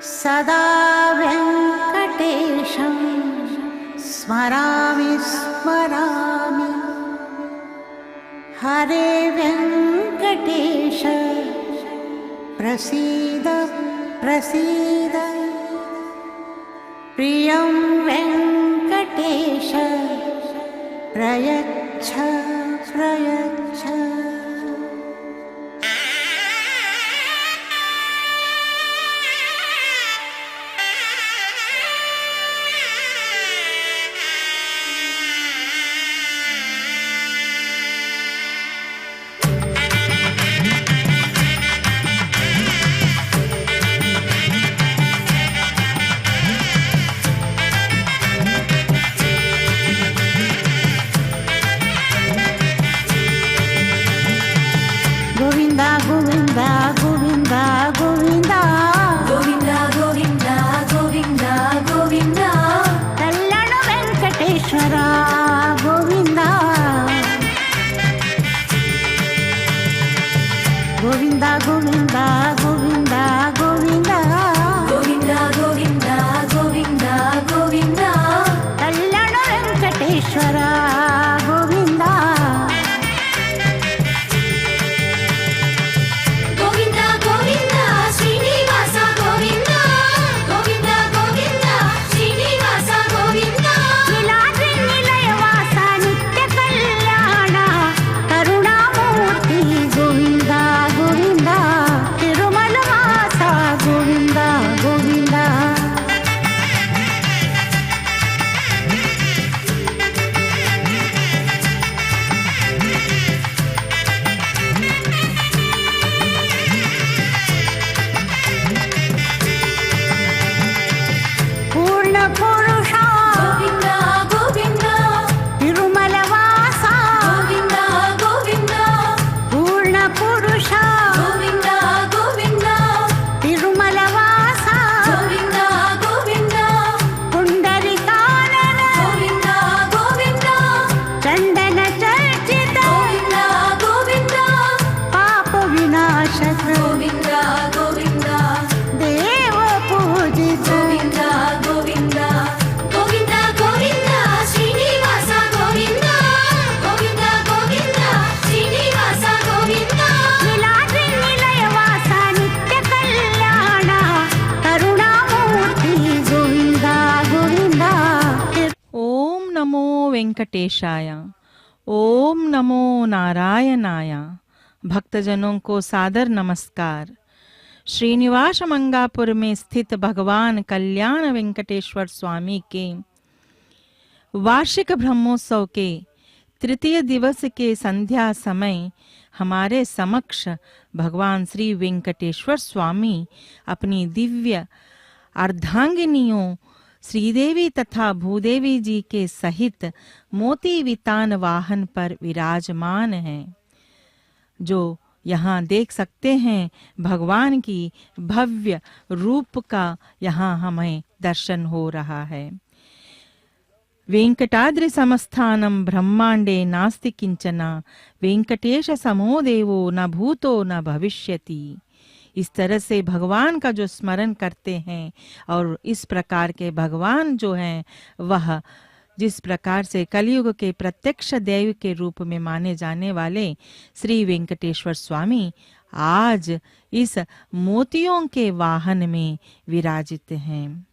सदा वेङ्कटेशं स्मरामि स्मरामि। हरे वेङ्कटेश प्रसीद प्रसीद। प्रियं वेङ्कटेश प्रयच्छ प्रयच्छ। वेंकटेशाय। ओम नमो नारायणाय। भक्तजनों को सादर नमस्कार। श्रीनिवास मंगापुर में स्थित भगवान कल्याण वेंकटेश्वर स्वामी के वार्षिक ब्रह्मोत्सव के तृतीय दिवस के संध्या समय हमारे समक्ष भगवान श्री वेंकटेश्वर स्वामी अपनी दिव्य अर्धांगिनियों श्रीदेवी तथा भूदेवी जी के सहित मोती वितान वाहन पर विराजमान हैं। जो यहाँ देख सकते हैं भगवान की भव्य रूप का यहाँ हमें दर्शन हो रहा है। वेंकटाद्रि समस्थानम ब्रह्मांडे नास्ति किंचना वेंकटेश समो देवो न भूतो न भविष्यति। इस तरह से भगवान का जो स्मरण करते हैं और इस प्रकार के भगवान जो हैं वह जिस प्रकार से कलयुग के प्रत्यक्ष देव के रूप में माने जाने वाले श्री वेंकटेश्वर स्वामी आज इस मोतियों के वाहन में विराजित हैं।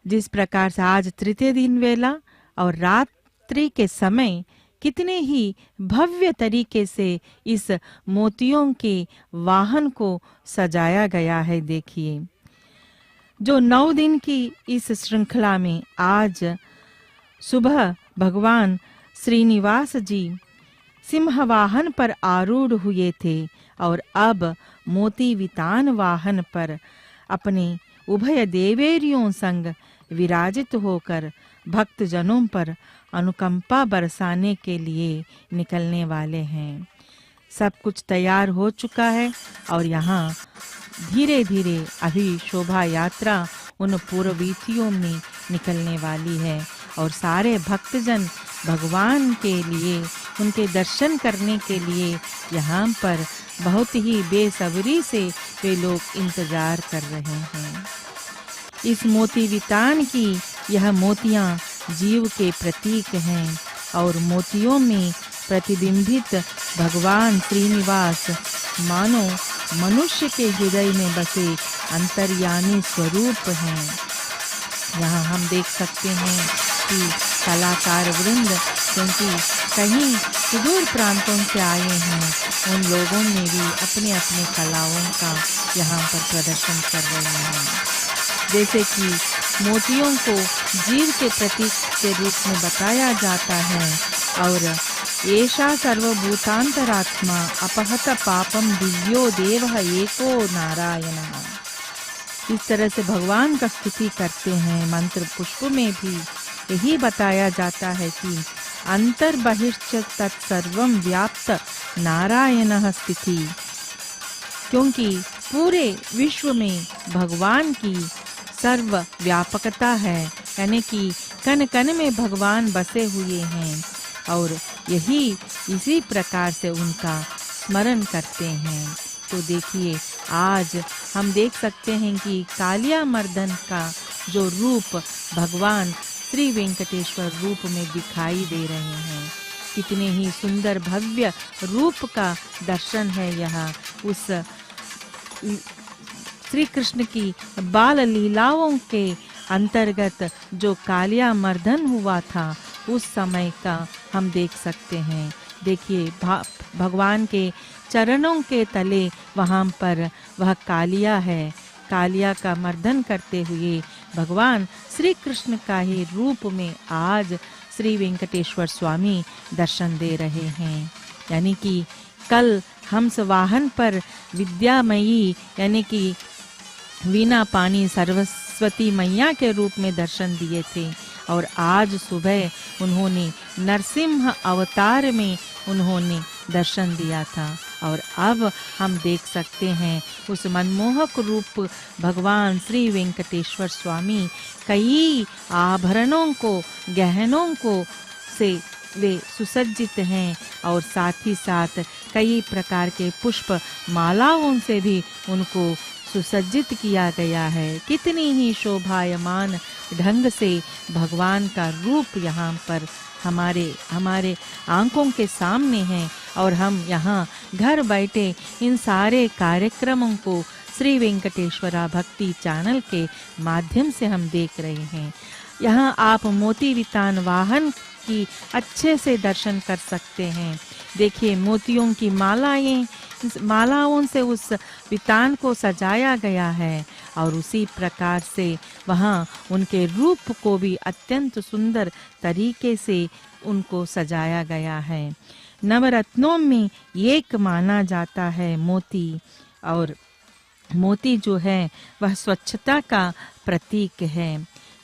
जिस प्रकार से आज तृतीय दिन वेला और रात्रि के समय कितने ही भव्य तरीके से इस मोतियों के वाहन को सजाया गया है। देखिए, जो 9 दिन की इस श्रृंखला में आज सुबह भगवान श्रीनिवास जी सिंह वाहन पर आरूढ़ हुए थे और अब मोती वितान वाहन पर अपने उभय देवेरियों संग विराजित होकर भक्त जनों पर अनुकंपा बरसाने के लिए निकलने वाले हैं। सब कुछ तैयार हो चुका है और यहाँ धीरे धीरे अभी शोभा यात्रा उन पूर्ववीथियों में निकलने वाली है और सारे भक्तजन भगवान के लिए उनके दर्शन करने के लिए यहाँ पर बहुत ही बेसब्री से वे लोग इंतजार कर रहे हैं। इस मोती वितान की यह मोतियां जीव के प्रतीक हैं और मोतियों में प्रतिबिंबित भगवान श्रीनिवास मानो मनुष्य के हृदय में बसे अंतर्यामी स्वरूप हैं। यहाँ हम देख सकते हैं कि कलाकार वृंद क्योंकि कहीं सुदूर प्रांतों से आए हैं, उन लोगों ने भी अपने अपने कलाओं का यहाँ पर प्रदर्शन कर रहे हैं। जैसे कि मोतियों को जीव के प्रतीक के रूप में बताया जाता है और एषा सर्वभूतांतरात्मा अपहत पापम दिव्यो देवः एको नारायणः। इस तरह से भगवान का स्तुति करते हैं। मंत्र पुष्प में भी यही बताया जाता है कि अंतर बहिश्च तत्सर्वं व्याप्त नारायणः स्थिति, क्योंकि पूरे विश्व में भगवान की सर्व व्यापकता है, यानी कि कण कण में भगवान बसे हुए हैं और यही इसी प्रकार से उनका स्मरण करते हैं। तो देखिए आज हम देख सकते हैं कि कालिया मर्दन का जो रूप भगवान श्री वेंकटेश्वर रूप में दिखाई दे रहे हैं, कितने ही सुंदर भव्य रूप का दर्शन है यह। उस श्री कृष्ण की बाल लीलाओं के अंतर्गत जो कालिया मर्दन हुआ था उस समय का हम देख सकते हैं। देखिए भगवान के चरणों के तले वहां पर वह कालिया है, कालिया का मर्दन करते हुए भगवान श्री कृष्ण का ही रूप में आज श्री वेंकटेश्वर स्वामी दर्शन दे रहे हैं। यानी कि कल हंस वाहन पर विद्यामयी यानी कि वीणा पानी सरस्वती मैया के रूप में दर्शन दिए थे और आज सुबह उन्होंने नरसिंह अवतार में उन्होंने दर्शन दिया था और अब हम देख सकते हैं उस मनमोहक रूप भगवान श्री वेंकटेश्वर स्वामी कई आभरणों को गहनों को से वे सुसज्जित हैं और साथ ही साथ कई प्रकार के पुष्प मालाओं से भी उनको सुसज्जित किया गया है। कितनी ही शोभायमान ढंग से भगवान का रूप यहाँ पर हमारे आंखों के सामने है और हम यहाँ घर बैठे इन सारे कार्यक्रमों को श्री वेंकटेश्वरा भक्ति चैनल के माध्यम से हम देख रहे हैं। यहाँ आप मोती वितान वाहन की अच्छे से दर्शन कर सकते हैं। देखिए मोतियों की मालाओं से उस वितान को सजाया गया है और उसी प्रकार से वहाँ उनके रूप को भी अत्यंत सुंदर तरीके से उनको सजाया गया है। नवरत्नों में एक माना जाता है मोती और मोती जो है वह स्वच्छता का प्रतीक है।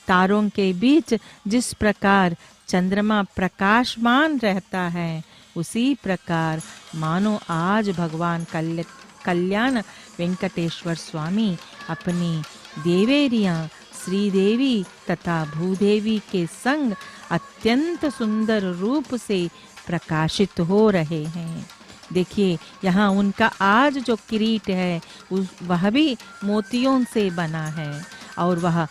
तारों के बीच जिस प्रकार चंद्रमा प्रकाशमान रहता है उसी प्रकार मानो आज भगवान कल्याण वेंकटेश्वर स्वामी अपनी देवेरियां श्रीदेवी तथा भूदेवी के संग अत्यंत सुंदर रूप से प्रकाशित हो रहे हैं। देखिए यहाँ उनका आज जो किरीट है वह भी मोतियों से बना है और वह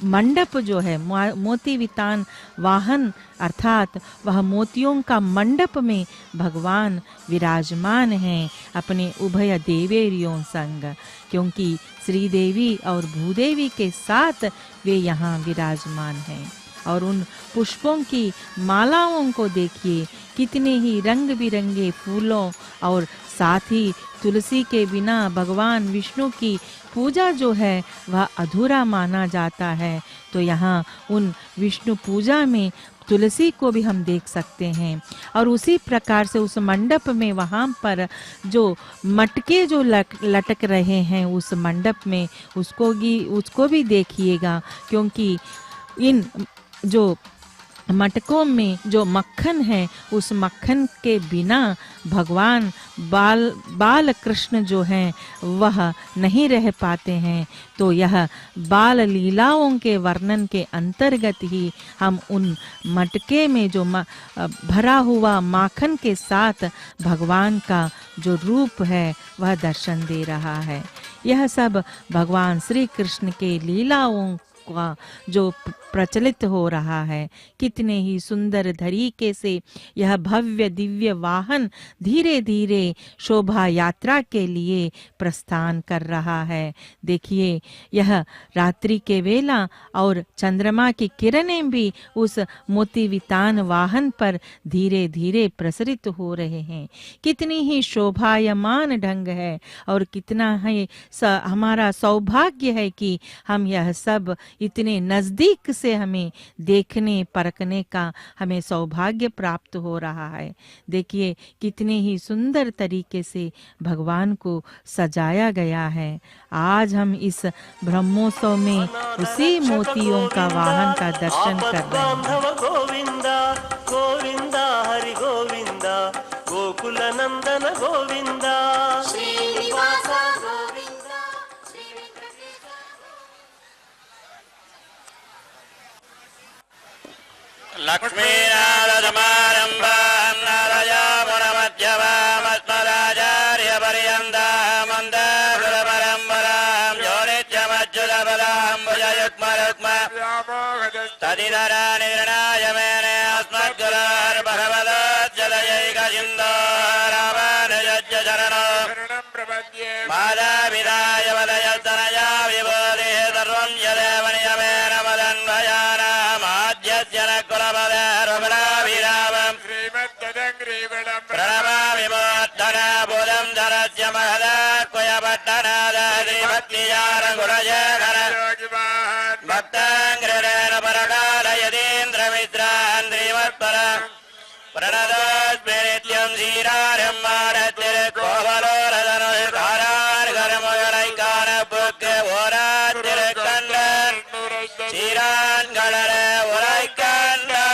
मंडप जो है मोती वितान वाहन अर्थात वह मोतियों का मंडप में भगवान विराजमान हैं अपने उभय देवेरियों संग, क्योंकि श्रीदेवी और भूदेवी के साथ वे यहाँ विराजमान हैं। और उन पुष्पों की मालाओं को देखिए, कितने ही रंग बिरंगे फूलों और साथ ही तुलसी के बिना भगवान विष्णु की पूजा जो है वह अधूरा माना जाता है। तो यहाँ उन विष्णु पूजा में तुलसी को भी हम देख सकते हैं। और उसी प्रकार से उस मंडप में वहाँ पर जो मटके जो लटक रहे हैं उस मंडप में उसको भी देखिएगा, क्योंकि इन जो मटकों में जो मक्खन है, उस मक्खन के बिना भगवान बाल कृष्ण जो हैं वह नहीं रह पाते हैं। तो यह बाल लीलाओं के वर्णन के अंतर्गत ही हम उन मटके में जो भरा हुआ माखन के साथ भगवान का जो रूप है वह दर्शन दे रहा है। यह सब भगवान श्री कृष्ण के लीलाओं का जो प्रचलित हो रहा है। कितने ही सुंदर तरीके से यह भव्य दिव्य वाहन धीरे धीरे शोभा यात्रा के लिए प्रस्थान कर रहा है। देखिए, यह रात्रि के वेला और चंद्रमा की किरणें भी उस मोतीवितान वाहन पर धीरे धीरे प्रसरित हो रहे हैं। कितनी ही शोभायमान ढंग है और कितना ही हमारा सौभाग्य है कि हम यह सब इतने नजदीक से हमें देखने परखने का हमें सौभाग्य प्राप्त हो रहा है। देखिए कितने ही सुंदर तरीके से भगवान को सजाया गया है। आज हम इस ब्रह्मोत्सव में उसी मोतियों का वाहन का दर्शन कर रहे हैं। गोविंदा गोविंदा हरि गोविंदा गोकुल नंदन गोविंदा श्रीनिवास लक्ष्मीनारदमारम्भां नारयामुनमध्यमामस्मदाचार्यपर्यन्तां वन्दे योनित्यमच्युतपदां भुजयुग्मरुग्म तदितरानिर्णाय मेने अस्मद्गुरोर्भगवतोज्जलयैकसिन्धो रामानुजस्य शरणो मातापिताय वदयस्तनया विभूतिः सर्वं यदेव नियमेन मदन्वयानामाद्यस्य न कुलपदेर्वपदाभिरामम् प्रणमामि मोद्धनाबुधं धरस्य महदाक्वयपट्टनादश्रीभक्तियारगुणशेखर भक्ताङ्ग्रेण परकालयतीन्द्रमित्रान् श्रीमत्पर प्रणतोऽस्मि नित्यं श्रीरारं मारतिर्कोवलोरधनुष्कारार्घरमगरैकानपुक्के ओरातिर्कण्डन् श्रीरान्गणरे उरैकण्डाय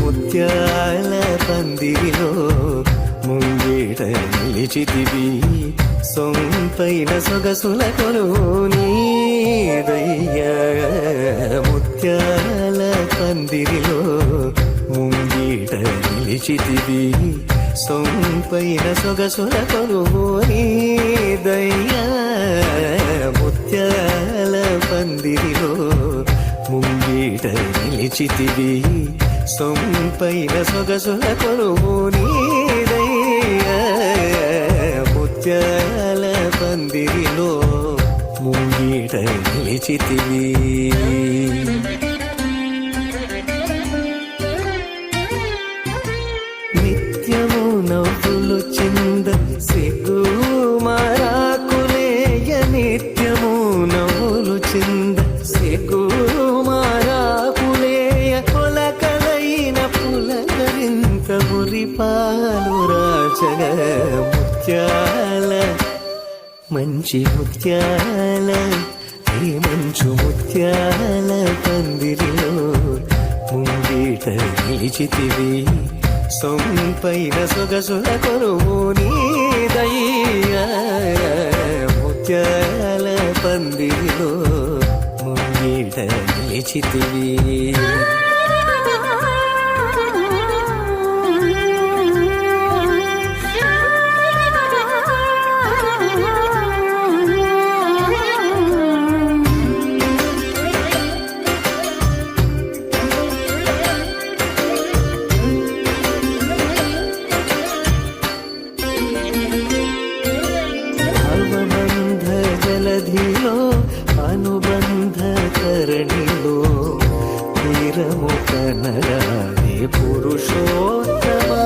ముత్యాల పందిరిలో ముంగిట నిలిచితివి సొంపైన సొగసుల కొలువు నీదయ్యా ముత్యాల పందిరిలో ముంగిట నిలిచితివి సొంపైన సొగసుల కొలువు నీదయ్యా ముత్యాల పందిరిలో ముంగిట నిలిచితివి సొంపైన సొగసుల కొలువు నీదయ్యా ముత్యాల పందిరిలో ముంగిట నిలిచితివి నిత్యము నవ్వులు చింద సిగ్గు మారాకులేయ నిత్యము నవ్వులు చింద సిగ్గు మారాకులేయ పొలకలైన పులకరింత మురిపాలు రాజగ ముత్యాల మంచి ముత్యాల ఈ మంచు ముత్యాల పందిరిలో ముంగిట నిలిచితివి సొంపైన సొగసుల కొరువు నీదయ్యా ముత్యాల పందిరిలో ముంగిట నిలిచితివి జలధిలో అనుబంధ కరణిలో తీరము కనరాని పురుషోత్తమా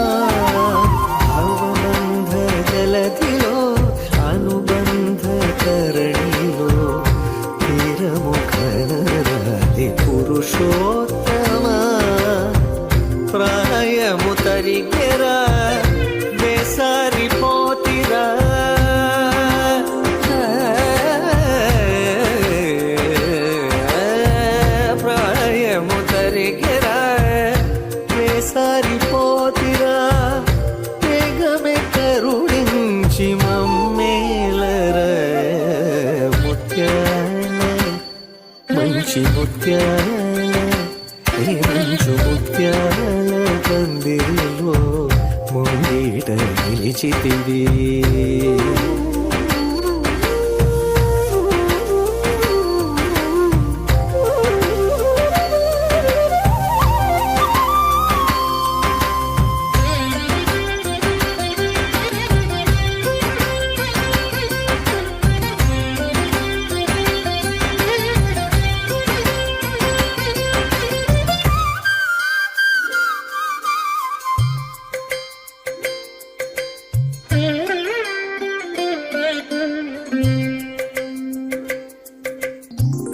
అవబంధ జలధిలో అనుబంధ కరణిలో తీరము కనరాని పురుషోత్తమా ప్రాయము తరిగెరా వేసారిపోతిరా సారిపోతిరా వేగమే కరుణించి మమ్మేలర ముత్యాల మంచి ముత్యాల ఈ మంచు ముత్యాల పందిరిలో ముంగిట నిలిచితివి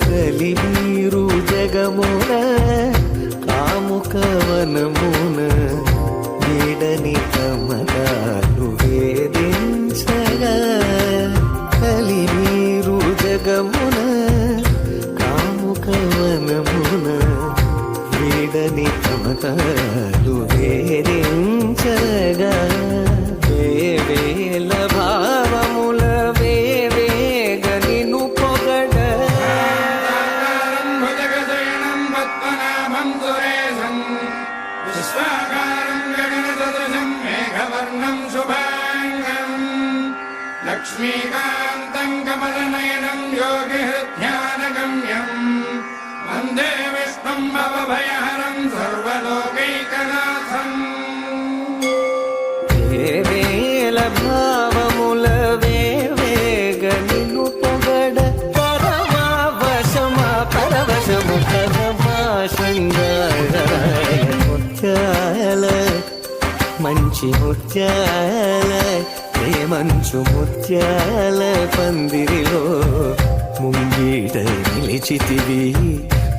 కలిమీరు జగమున కాముకవనమున వీడని కమలాలు వేదించగా కలిమీరు జగమున కాముకవనమున వీడని కమలాలు వేదించగా వేవేల భావముల వేవేగ నిన్ను పొగడ లక్ష్మీకాంతం కమలనయనం యోగి ధ్యానగమ్యం వందే విష్ణుం భవభయహరం సర్వలోకైకనాథం వేవేల భావముల వేవేగ నిన్ను పొగడ పరమావశమా పరవశము పరమా శృంగార ముత్యాల మంచి ముత్యాల ఏ మంచు ముత్యాల పందిరిలో ముంగిట నిలిచితివి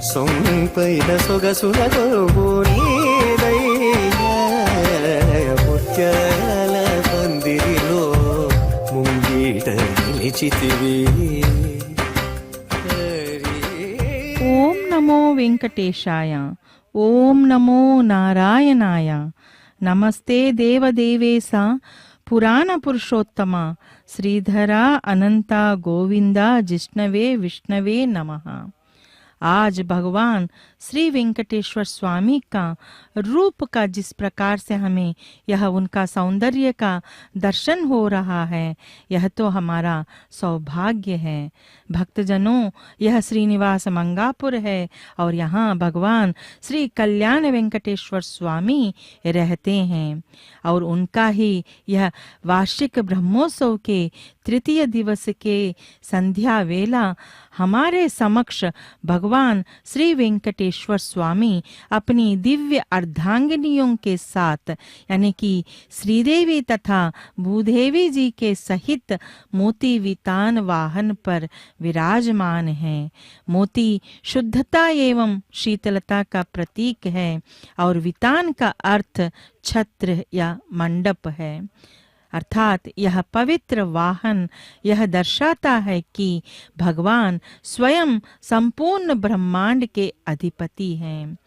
సొంపైన సొగసుల కొరువు నీదయ్యా ముత్యాల పందిరిలో ముంగిట నిలిచితివి ఓం నమో వెంకటేశాయ ఓం నమో నారాయణాయ నమస్తే దేవదేవేశ पुराण पुरुषोत्तम श्रीधरा अनंता गोविंदा जिष्णवे विष्णवे नमः। आज भगवान श्री वेंकटेश्वर स्वामी का रूप का जिस प्रकार से हमें यह उनका सौंदर्य का दर्शन हो रहा है, यह तो हमारा सौभाग्य है। भक्तजनों, यह श्रीनिवास मंगापुर है और यहाँ भगवान श्री कल्याण वेंकटेश्वर स्वामी रहते हैं और उनका ही यह वार्षिक ब्रह्मोत्सव के तृतीय दिवस के संध्या वेला हमारे समक्ष भगवान श्री वेंकटेश्वर स्वामी अपनी दिव्य अर्धांगिनियों के साथ यानी कि श्रीदेवी तथा भूदेवी जी के सहित मोती वितान वाहन पर विराजमान हैं। मोती शुद्धता एवं शीतलता का प्रतीक है और वितान का अर्थ छत्र या मंडप है, अर्थात यह पवित्र वाहन यह दर्शाता है कि भगवान स्वयं संपूर्ण ब्रह्मांड के अधिपति हैं।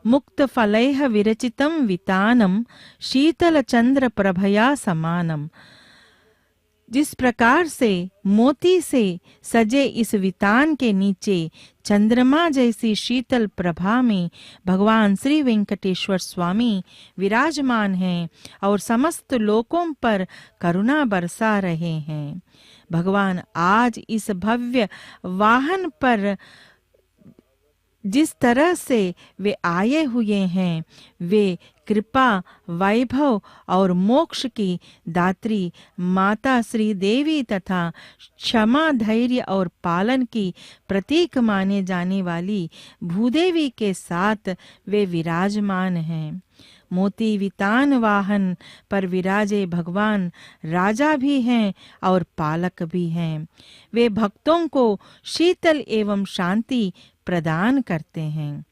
मुक्त फलैः विरचितं वितानम शीतल चंद्र प्रभया समानम। जिस प्रकार से मोती से सजे इस वितान के नीचे चंद्रमा जैसी शीतल प्रभा में भगवान श्री वेंकटेश्वर स्वामी विराजमान हैं और समस्त लोकों पर करुणा बरसा रहे हैं, भगवान आज इस भव्य वाहन पर जिस तरह से वे आए हुए हैं, वे कृपा, वैभव और मोक्ष की दात्री माता श्री देवी तथा क्षमा, धैर्य और पालन की प्रतीक माने जाने वाली भूदेवी के साथ वे विराजमान हैं। मोती वितान वाहन पर विराजे भगवान राजा भी हैं और पालक भी हैं। वे भक्तों को शीतल एवं शांति प्रदान करते हैं।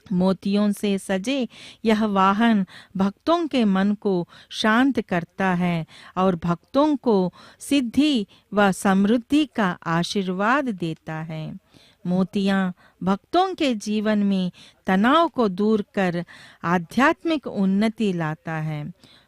मोतियों से सजे यह वाहन भक्तों के मन को शांत करता है और भक्तों को सिद्धि व समृद्धि का आशीर्वाद देता है। मोतियां भक्तों के जीवन में तनाव को दूर कर आध्यात्मिक उन्नति लाता है।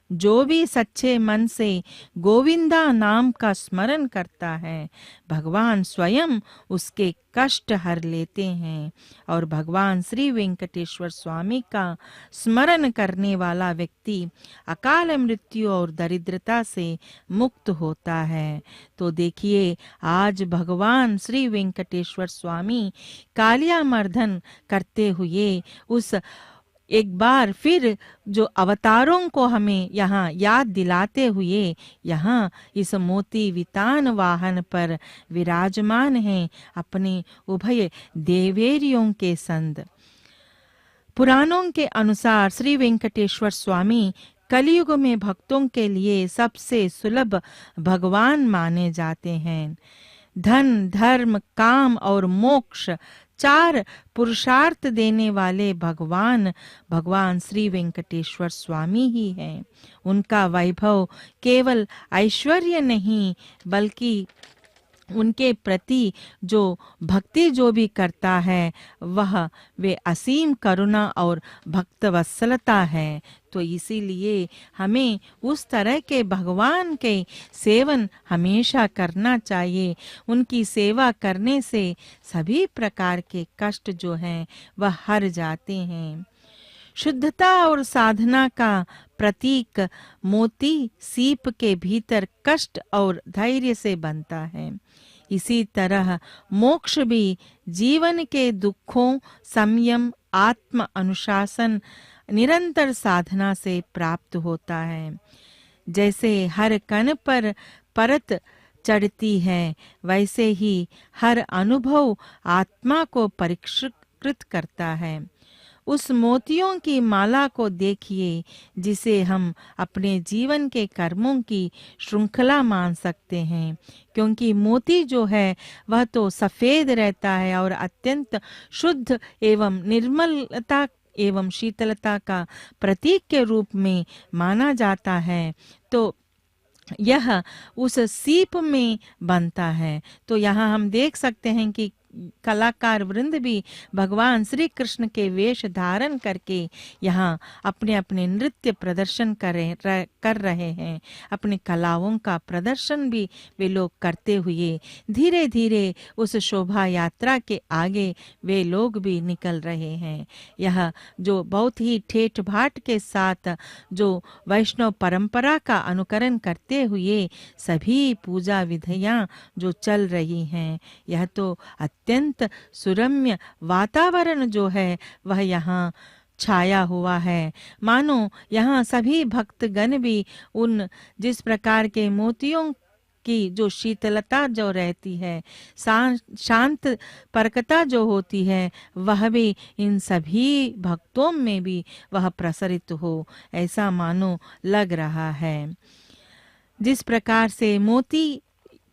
जो भी सच्चे मन से गोविंदा नाम का स्मरण करता है, भगवान स्वयं उसके कष्ट हर लेते हैं और भगवान श्री वेंकटेश्वर स्वामी का स्मरण करने वाला व्यक्ति अकाल मृत्यु और दरिद्रता से मुक्त होता है। तो देखिए, आज भगवान श्री वेंकटेश्वर स्वामी कालियामर्दन करते हुए उस एक बार फिर जो अवतारों को हमें यहाँ याद दिलाते हुए यहाँ इस मोती वितान वाहन पर विराजमान हैं अपने उभय देवेरियों के संग। पुराणों के अनुसार श्री वेंकटेश्वर स्वामी कलयुग में भक्तों के लिए सबसे सुलभ भगवान माने जाते हैं। धन, धर्म, काम और मोक्ष चार पुरुषार्थ देने वाले भगवान श्री वेंकटेश्वर स्वामी ही हैं। उनका वैभव केवल ऐश्वर्य नहीं बल्कि उनके प्रति जो भक्ति जो भी करता है वह वे असीम करुणा और भक्तवत्सलता है। तो इसीलिए हमें उस तरह के भगवान के सेवन हमेशा करना चाहिए। उनकी सेवा करने से सभी प्रकार के कष्ट जो हैं वह हर जाते हैं। शुद्धता और साधना का प्रतीक मोती सीप के भीतर कष्ट और धैर्य से बनता है। इसी तरह मोक्ष भी जीवन के दुखों, संयम, आत्म अनुशासन, निरंतर साधना से प्राप्त होता है। जैसे हर कण पर परत चढ़ती है, वैसे ही हर अनुभव आत्मा को परिष्कृत करता है। उस मोतियों की माला को देखिए जिसे हम अपने जीवन के कर्मों की श्रृंखला मान सकते हैं, क्योंकि मोती जो है वह तो सफेद रहता है और अत्यंत शुद्ध एवं निर्मलता एवं शीतलता का प्रतीक के रूप में माना जाता है। तो यह उस सीप में बनता है। तो यहाँ हम देख सकते हैं कि कलाकार वृंद भी भगवान श्री कृष्ण के वेश धारण करके यहाँ अपने अपने नृत्य प्रदर्शन कर रहे हैं। अपनी कलाओं का प्रदर्शन भी वे लोग करते हुए धीरे धीरे उस शोभा यात्रा के आगे वे लोग भी निकल रहे हैं। यह जो बहुत ही ठेठ भाट के साथ जो वैष्णव परंपरा का अनुकरण करते हुए सभी पूजा विधियां जो चल रही हैं, यह तो अत्यंत सुरम्य वातावरण जो है वह यहाँ छाया हुआ है। मानो यहाँ सभी भक्तगण भी उन जिस प्रकार के मोतियों की जो शीतलता जो रहती है, शांत परकता जो होती है, वह भी इन सभी भक्तों में भी वह प्रसरित हो, ऐसा मानो लग रहा है। जिस प्रकार से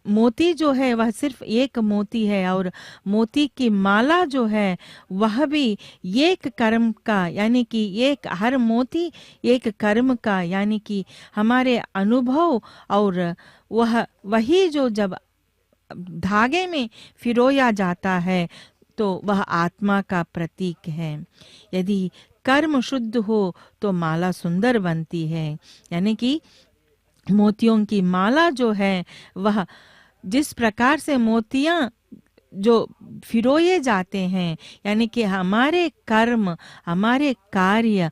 मोती जो है वह सिर्फ एक मोती है और मोती की माला जो है वह भी एक कर्म का, यानी कि एक हर मोती एक कर्म का, यानी कि हमारे अनुभव और वही जो जब धागे में फिरोया जाता है तो वह आत्मा का प्रतीक है। यदि कर्म शुद्ध हो तो माला सुंदर बनती है। यानी कि मोतियों की माला जो है वह जिस प्रकार से मोतियां जो फिरोए जाते हैं, यानी कि हमारे कर्म हमारे कार्य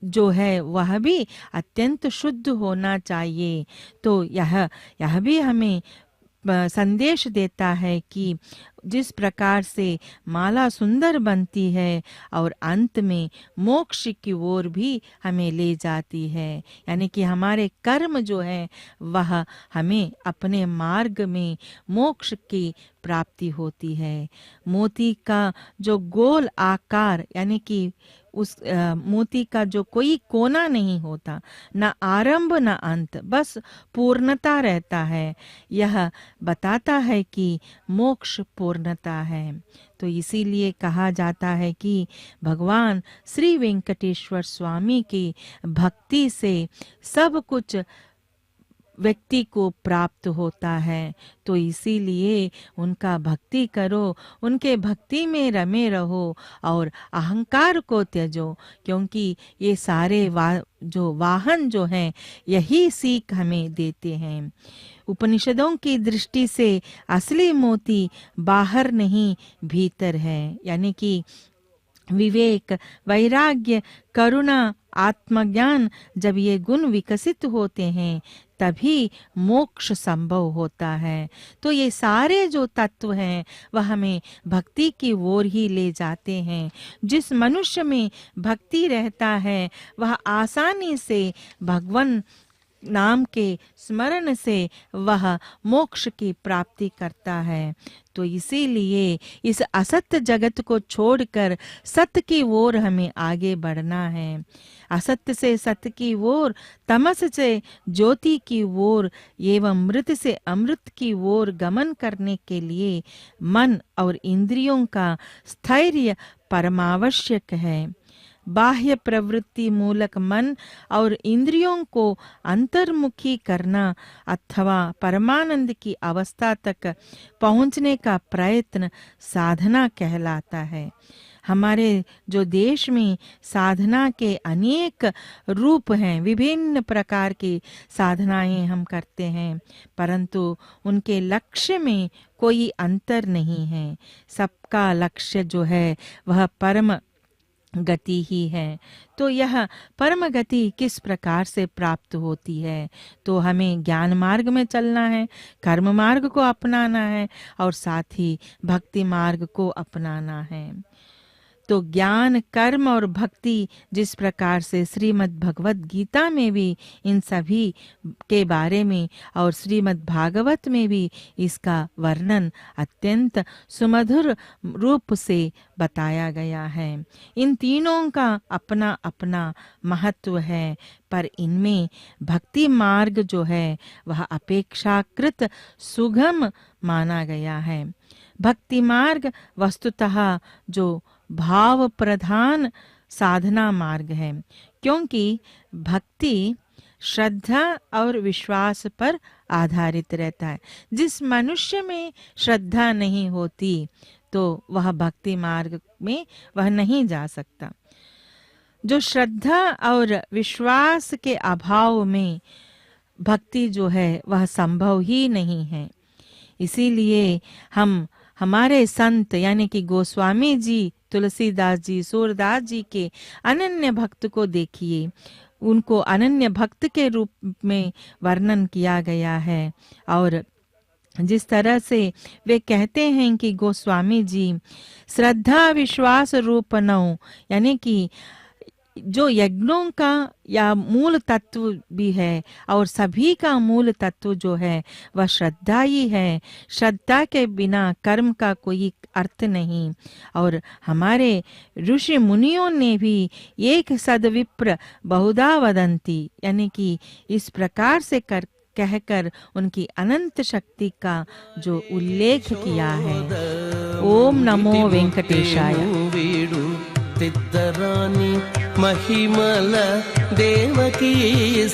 जो है वह भी अत्यंत शुद्ध होना चाहिए। तो यह भी हमें संदेश देता है कि जिस प्रकार से माला सुंदर बनती है और अंत में मोक्ष की ओर भी हमें ले जाती है, यानी कि हमारे कर्म जो है वह हमें अपने मार्ग में मोक्ष की प्राप्ति होती है। मोती का जो गोल आकार, यानी कि उस मोती का जो कोई कोना नहीं होता, न आरंभ न अंत, बस पूर्णता रहता है, यह बताता है कि मोक्ष पूर्णता है। तो इसीलिए कहा जाता है कि भगवान श्री वेंकटेश्वर स्वामी की भक्ति से सब कुछ व्यक्ति को प्राप्त होता है। तो इसीलिए उनका भक्ति करो, उनके भक्ति में रमे रहो और अहंकार को त्यजो, क्योंकि ये सारे जो वाहन जो हैं यही सीख हमें देते हैं। उपनिषदों की दृष्टि से असली मोती बाहर नहीं भीतर है, यानी कि विवेक, वैराग्य, करुणा, आत्मज्ञान जब ये गुण विकसित होते हैं तभी मोक्ष संभव होता है। तो ये सारे जो तत्व हैं वह हमें भक्ति की ओर ही ले जाते हैं। जिस मनुष्य में भक्ति रहता है वह आसानी से भगवान नाम के स्मरण से वह मोक्ष की प्राप्ति करता है। तो इसीलिए इस असत्य जगत को छोड़कर सत्य की ओर हमें आगे बढ़ना है। असत्य से सत्य की ओर, तमस से ज्योति की ओर एवं मृत से अमृत की ओर गमन करने के लिए मन और इंद्रियों का स्थैर्य परमावश्यक है। बाह्य प्रवृत्ति मूलक मन और इंद्रियों को अंतर्मुखी करना अथवा परमानंद की अवस्था तक पहुंचने का प्रयत्न साधना कहलाता है। हमारे जो देश में साधना के अनेक रूप हैं, विभिन्न प्रकार की साधनाएं हम करते हैं, परंतु उनके लक्ष्य में कोई अंतर नहीं है। सबका लक्ष्य जो है वह परम गति ही है। तो यह परम गति किस प्रकार से प्राप्त होती है? तो हमें ज्ञान मार्ग में चलना है, कर्म मार्ग को अपनाना है और साथ ही भक्ति मार्ग को अपनाना है। तो ज्ञान, कर्म और भक्ति जिस प्रकार से श्रीमद् भगवत गीता में भी इन सभी के बारे में और श्रीमद् भागवत में भी इसका वर्णन अत्यंत सुमधुर रूप से बताया गया है। इन तीनों का अपना अपना महत्व है, पर इनमें भक्ति मार्ग जो है वह अपेक्षाकृत सुगम माना गया है। भक्ति मार्ग वस्तुतः जो भाव प्रधान साधना मार्ग है, क्योंकि भक्ति श्रद्धा और विश्वास पर आधारित रहता है। जिस मनुष्य में श्रद्धा नहीं होती तो वह भक्ति मार्ग में वह नहीं जा सकता। जो श्रद्धा और विश्वास के अभाव में भक्ति जो है वह संभव ही नहीं है। इसीलिए हमारे संत यानी कि गोस्वामी जी, तुलसीदास जी, सूरदास जी के अनन्य भक्त को देखिए, उनको अनन्य भक्त के रूप में वर्णन किया गया है। और जिस तरह से वे कहते हैं कि गोस्वामी जी श्रद्धा विश्वास रूप नौ, यानी कि जो यज्ञों का या मूल तत्व भी है और सभी का मूल तत्व जो है वह श्रद्धा ही है। श्रद्धा के बिना कर्म का कोई अर्थ नहीं। और हमारे ऋषि मुनियों ने भी एक सद्विप्र बहुधा वदंती, यानी कि इस प्रकार से कहकर उनकी अनंत शक्ति का जो उल्लेख किया है। ओम नमो वेंकटेशाय। తిద్దరాని మహిమల దేవకీ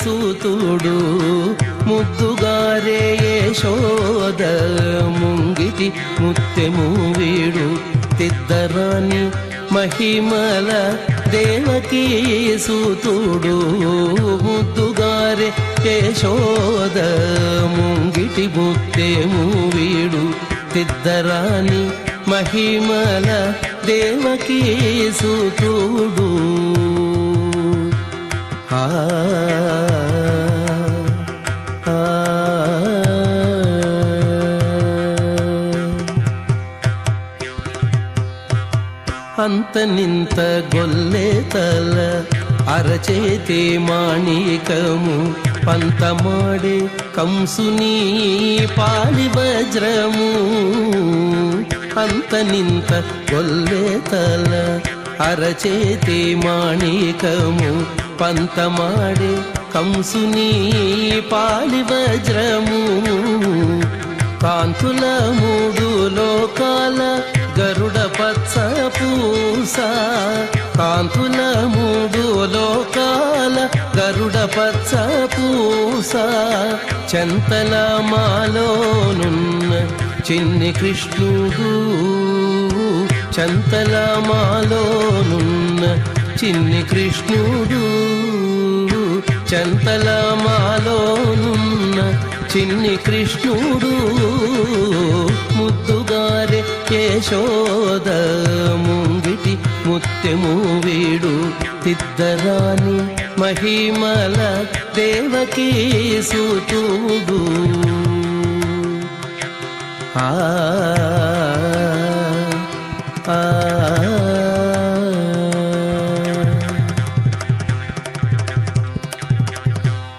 సూతుడు ముద్దుగారే యశోద ముంగిటి ముత్తెము వీడు తిద్దరాని మహిమల దేవకీ సూతుడు ముద్దుగారే యశోద ముంగిటి ముత్తెము వీడు తిద్దరాని మహిమల దేవకీ సూతుడు। అంత నింత గొల్లె తల అరచేతే మాణికము పంతమాడే కంసుని పాలి వజ్రము అంత నింత గొల్లె తల అరచేతే మాణికము పంతమాడే కంసుని పాలి వజ్రము కాంతుల మూడు లోకాల గరుడ పచ్చ పూస కాంతుల మూడు లోకాల గరుడ పచ్చ పూస చెంతల మాలోనున్న చిన్ని కృష్ణుడు చెంతల మాలోనున్న చిన్ని కృష్ణుడు చెంతల మాలోనున్న చిన్ని కృష్ణుడు ముద్దుగారే యశోద ముంగిటి ముత్తెము వీడు తిద్దరాని మహిమల దేవకీ సూతుడు।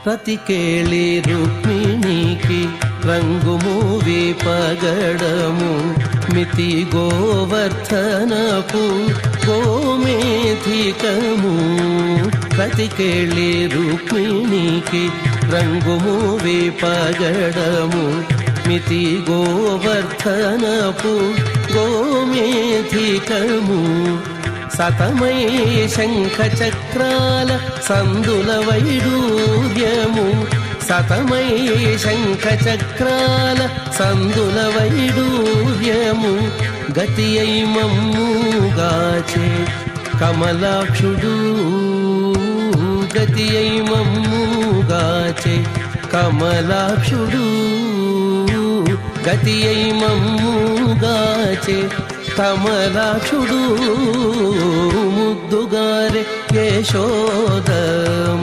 రతికేళి రుక్మిణికి రంగు మూవి పగడము మితి గోవర్ధనపు గోమేధికము రతికేళి రుక్మిణికి రంగు మూవి పగడము మితి గోవర్ధనపు గోమేధికము సతమై శంఖ చక్రాల సందుల వైడూర్యము సతమై శంఖ చక్రాల సందుల వైడూర్యము గతి అయి మమ్ముగాచే కమలాక్షుడు గతి అయి మమ్ముగాచే కమలాక్షుడు గతి అయి మమ్ముగాచే కమలాక్షుడు ముద్దుగారే యశోద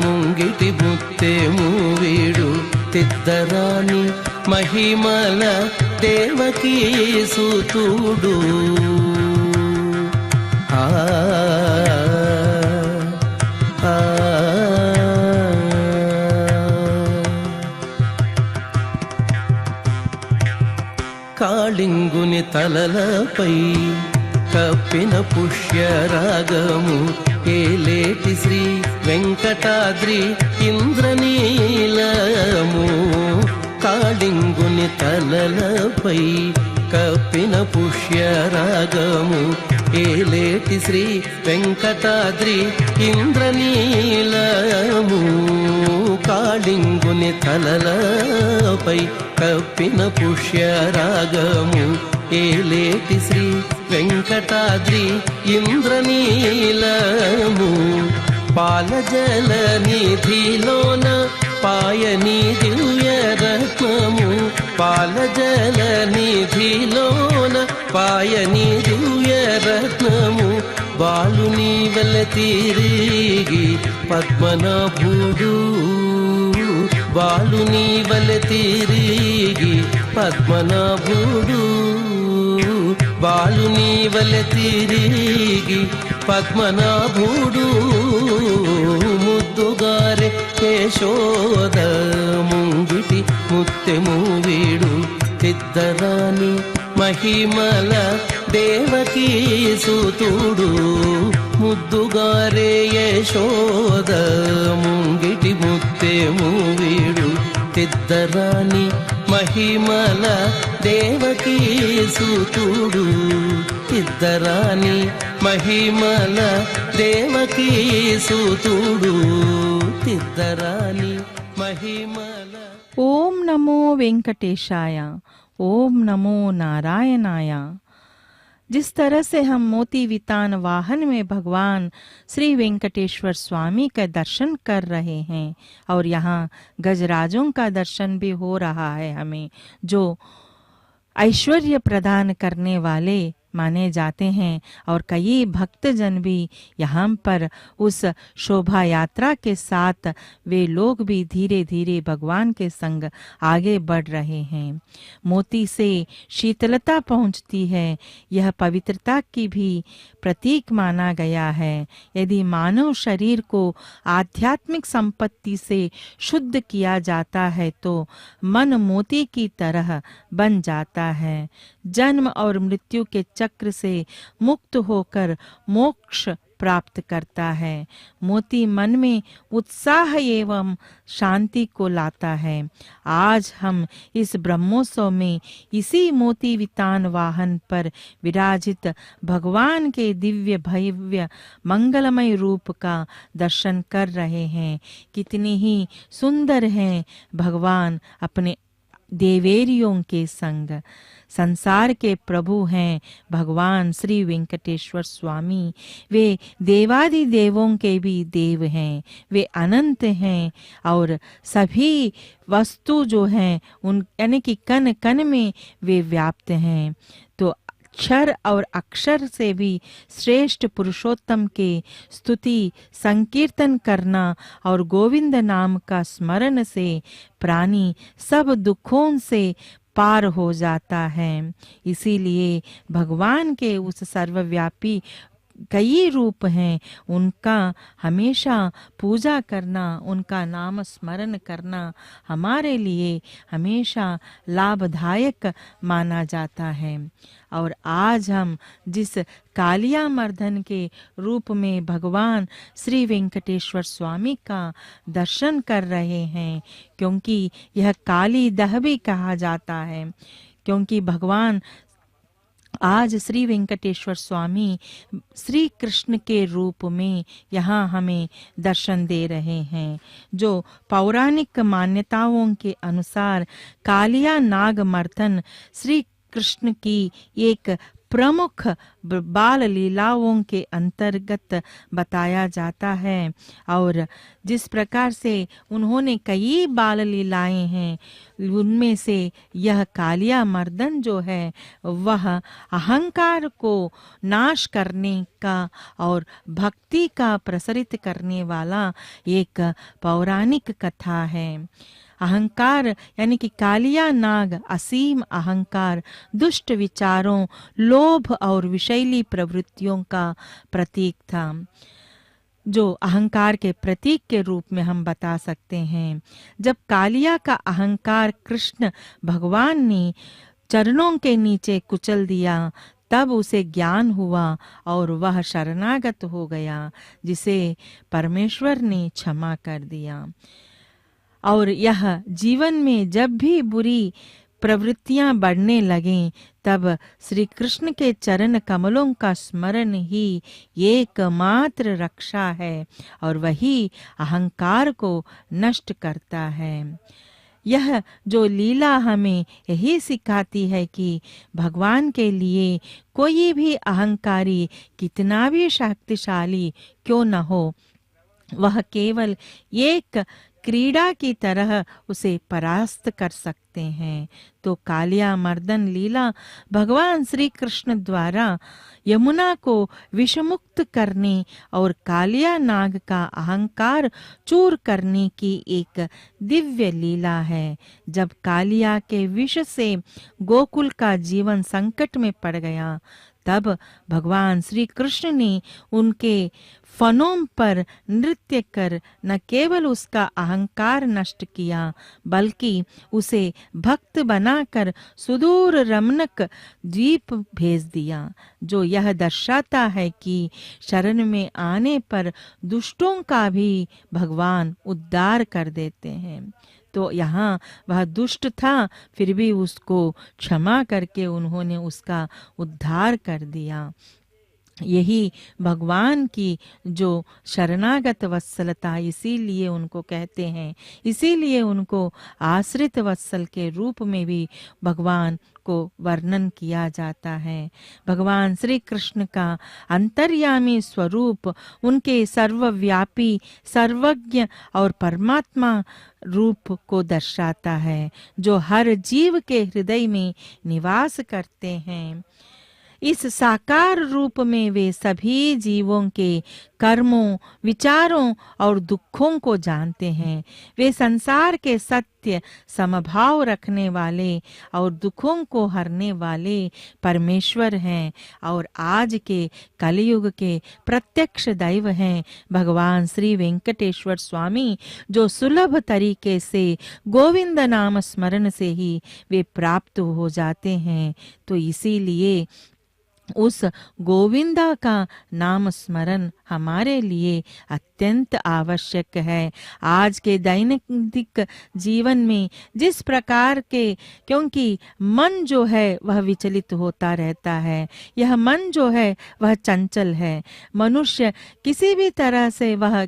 ముంగిటి ముత్తెము వీడు తిద్దరాని మహిమల దేవకీ సూతుడు। కాళింగుని తలలపై కప్పిన పుష్యరాగము ఏలేటి శ్రీ వెంకటాద్రి ఇంద్రనీలము కాళింగుని తలలపై కప్పిన పుష్యరాగము ఏలేటి శ్రీ వెంకటాద్రి ఇంద్రనీలము కాళింగుని తలలపై కప్పిన పుష్యరాగము ఏలేటి శ్రీ వెంకటాద్రి ఇంద్రనీలము పాలజల నిధిలోన పాయని దివ్య రత్నము పాలజల నిధిలోన పాయని దివ్య రత్నము బాలుని వల తిరిగి పద్మనాభుడు బాలుని వల తిరిగి పద్మనాభుడు బాలుని వల తిరిగి పద్మనాభుడు ముద్దుగారే యశోద ముంగిటి ముత్తెము వీడు తిద్దరాని మహిమల దేవకీ సుతుడు ముద్దుగారే యశోద ముంగిటి ముత్తెము వీడు తిద్దరాని మహిమల దేవకీ సుతుడు తిద్దరాని మహిమల దేవకీ సుతుడు తిద్దరాని మహిమల ओम नमो वेंकटेशाय, ओम नमो नारायणाय। जिस तरह से हम मोती वितान वाहन में भगवान श्री वेंकटेश्वर स्वामी का दर्शन कर रहे हैं और यहाँ गजराजों का दर्शन भी हो रहा है हमें, जो ऐश्वर्य प्रदान करने वाले माने जाते हैं और कई भक्तजन भी यहाँ पर उस शोभा यात्रा के साथ वे लोग भी धीरे धीरे भगवान के संग आगे बढ़ रहे हैं। मोती से शीतलता पहुँचती है, यह पवित्रता की भी प्रतीक माना गया है। यदि मानव शरीर को आध्यात्मिक संपत्ति से शुद्ध किया जाता है तो मन मोती की तरह बन जाता है, जन्म और मृत्यु के चक्र से मुक्त होकर मोक्ष प्राप्त करता है। मोती मन में उत्साह एवं शांति को लाता है। आज हम इस ब्रह्मोत्सव में इसी मोती वितान वाहन पर विराजित भगवान के दिव्य भव्य मंगलमय रूप का दर्शन कर रहे हैं। कितनी ही सुंदर हैं भगवान अपने देवेरियों के संग। संसार के प्रभु हैं भगवान श्री वेंकटेश्वर स्वामी। वे देवादि देवों के भी देव हैं, वे अनंत हैं और सभी वस्तु जो हैं उन यानी कि कण कण में वे व्याप्त हैं। तो क्षर और अक्षर से भी श्रेष्ठ पुरुषोत्तम के स्तुति संकीर्तन करना और गोविंद नाम का स्मरण से प्राणी सब दुखों से पार हो जाता है। इसीलिए भगवान के उस सर्वव्यापी कई रूप हैं, उनका हमेशा पूजा करना, उनका नाम स्मरण करना हमारे लिए हमेशा लाभदायक माना जाता है। और आज हम जिस कालिया मर्दन के रूप में भगवान श्री वेंकटेश्वर स्वामी का दर्शन कर रहे हैं, क्योंकि यह काली दह भी कहा जाता है, क्योंकि भगवान आज श्री वेंकटेश्वर स्वामी श्री कृष्ण के रूप में यहाँ हमें दर्शन दे रहे हैं। जो पौराणिक मान्यताओं के अनुसार कालिया नाग मर्दन श्री कृष्ण की एक प्रमुख बाल लीलाओं के अंतर्गत बताया जाता है और जिस प्रकार से उन्होंने कई बाल लीलाएं हैं, उनमें से यह कालिया मर्दन जो है वह अहंकार को नाश करने का और भक्ति का प्रसरित करने वाला एक पौराणिक कथा है। अहंकार यानी कि कालिया नाग असीम अहंकार, दुष्ट विचारों, लोभ और विषैली प्रवृत्तियों का प्रतीक था, जो अहंकार के प्रतीक के रूप में हम बता सकते हैं। जब कालिया का अहंकार कृष्ण भगवान ने चरणों के नीचे कुचल दिया, तब उसे ज्ञान हुआ और वह शरणागत हो गया, जिसे परमेश्वर ने क्षमा कर दिया। और यह जीवन में जब भी बुरी प्रवृत्तियां बढ़ने लगें, तब श्री कृष्ण के चरण कमलों का स्मरण ही एकमात्र रक्षा है और वही अहंकार को नष्ट करता है। यह जो लीला हमें यही सिखाती है कि भगवान के लिए कोई भी अहंकारी कितना भी शक्तिशाली क्यों न हो, वह केवल एक क्रीड़ा की तरह उसे परास्त कर सकते हैं। तो कालिया मर्दन लीला भगवान श्री कृष्ण द्वारा यमुना को विषमुक्त करने और कालिया नाग का अहंकार चूर करने की एक दिव्य लीला है। जब कालिया के विष से गोकुल का जीवन संकट में पड़ गया, तब भगवान श्री कृष्ण ने उनके फनों पर नृत्य कर न केवल उसका अहंकार नष्ट किया, बल्कि उसे भक्त बनाकर सुदूर रमणक द्वीप भेज दिया, जो यह दर्शाता है कि शरण में आने पर दुष्टों का भी भगवान उद्धार कर देते हैं। तो यहाँ वह दुष्ट था, फिर भी उसको क्षमा करके उन्होंने उसका उद्धार कर दिया। यही भगवान की जो शरणागत वत्सलता, इसीलिए उनको कहते हैं, इसीलिए उनको आश्रित वत्सल के रूप में भी भगवान को वर्णन किया जाता है। भगवान श्री कृष्ण का अंतर्यामी स्वरूप उनके सर्वव्यापी, सर्वज्ञ और परमात्मा रूप को दर्शाता है, जो हर जीव के हृदय में निवास करते हैं। इस साकार रूप में वे सभी जीवों के कर्मों, विचारों और दुखों को जानते हैं। वे संसार के सत्य, समभाव रखने वाले और दुखों को हरने वाले परमेश्वर हैं और आज के कलयुग के प्रत्यक्ष दैव हैं भगवान श्री वेंकटेश्वर स्वामी, जो सुलभ तरीके से गोविंद नाम स्मरण से ही वे प्राप्त हो जाते हैं। तो इसीलिए उस गोविंदा का नाम स्मरण हमारे लिए अत्यंत आवश्यक है। आज के दैनिक जीवन में जिस प्रकार के, क्योंकि मन जो है वह विचलित होता रहता है, यह मन जो है वह चंचल है। मनुष्य किसी भी तरह से वह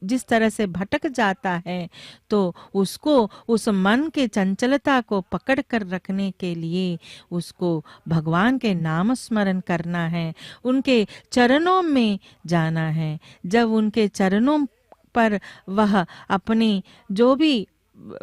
जिस तरह से भटक जाता है, तो उसको उस मन के चंचलता को पकड़ कर रखने के लिए उसको भगवान के नाम स्मरण करना है, उनके चरणों में जाना है। जब उनके चरणों पर वह अपने जो भी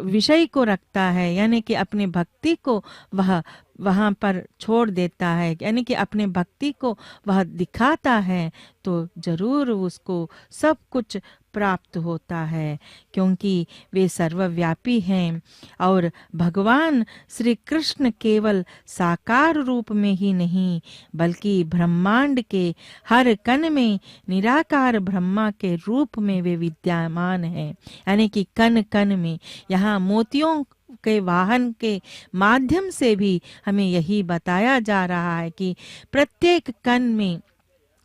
विषय को रखता है, यानी कि अपने भक्ति को वह वहाँ पर छोड़ देता है, यानी कि अपने भक्ति को वह दिखाता है, तो जरूर उसको सब कुछ प्राप्त होता है, क्योंकि वे सर्वव्यापी हैं। और भगवान श्री कृष्ण केवल साकार रूप में ही नहीं, बल्कि ब्रह्मांड के हर कण में निराकार ब्रह्मा के रूप में वे विद्यमान हैं, यानी कि कण कण में। यहाँ मोतियों के वाहन के माध्यम से भी हमें यही बताया जा रहा है कि प्रत्येक कण में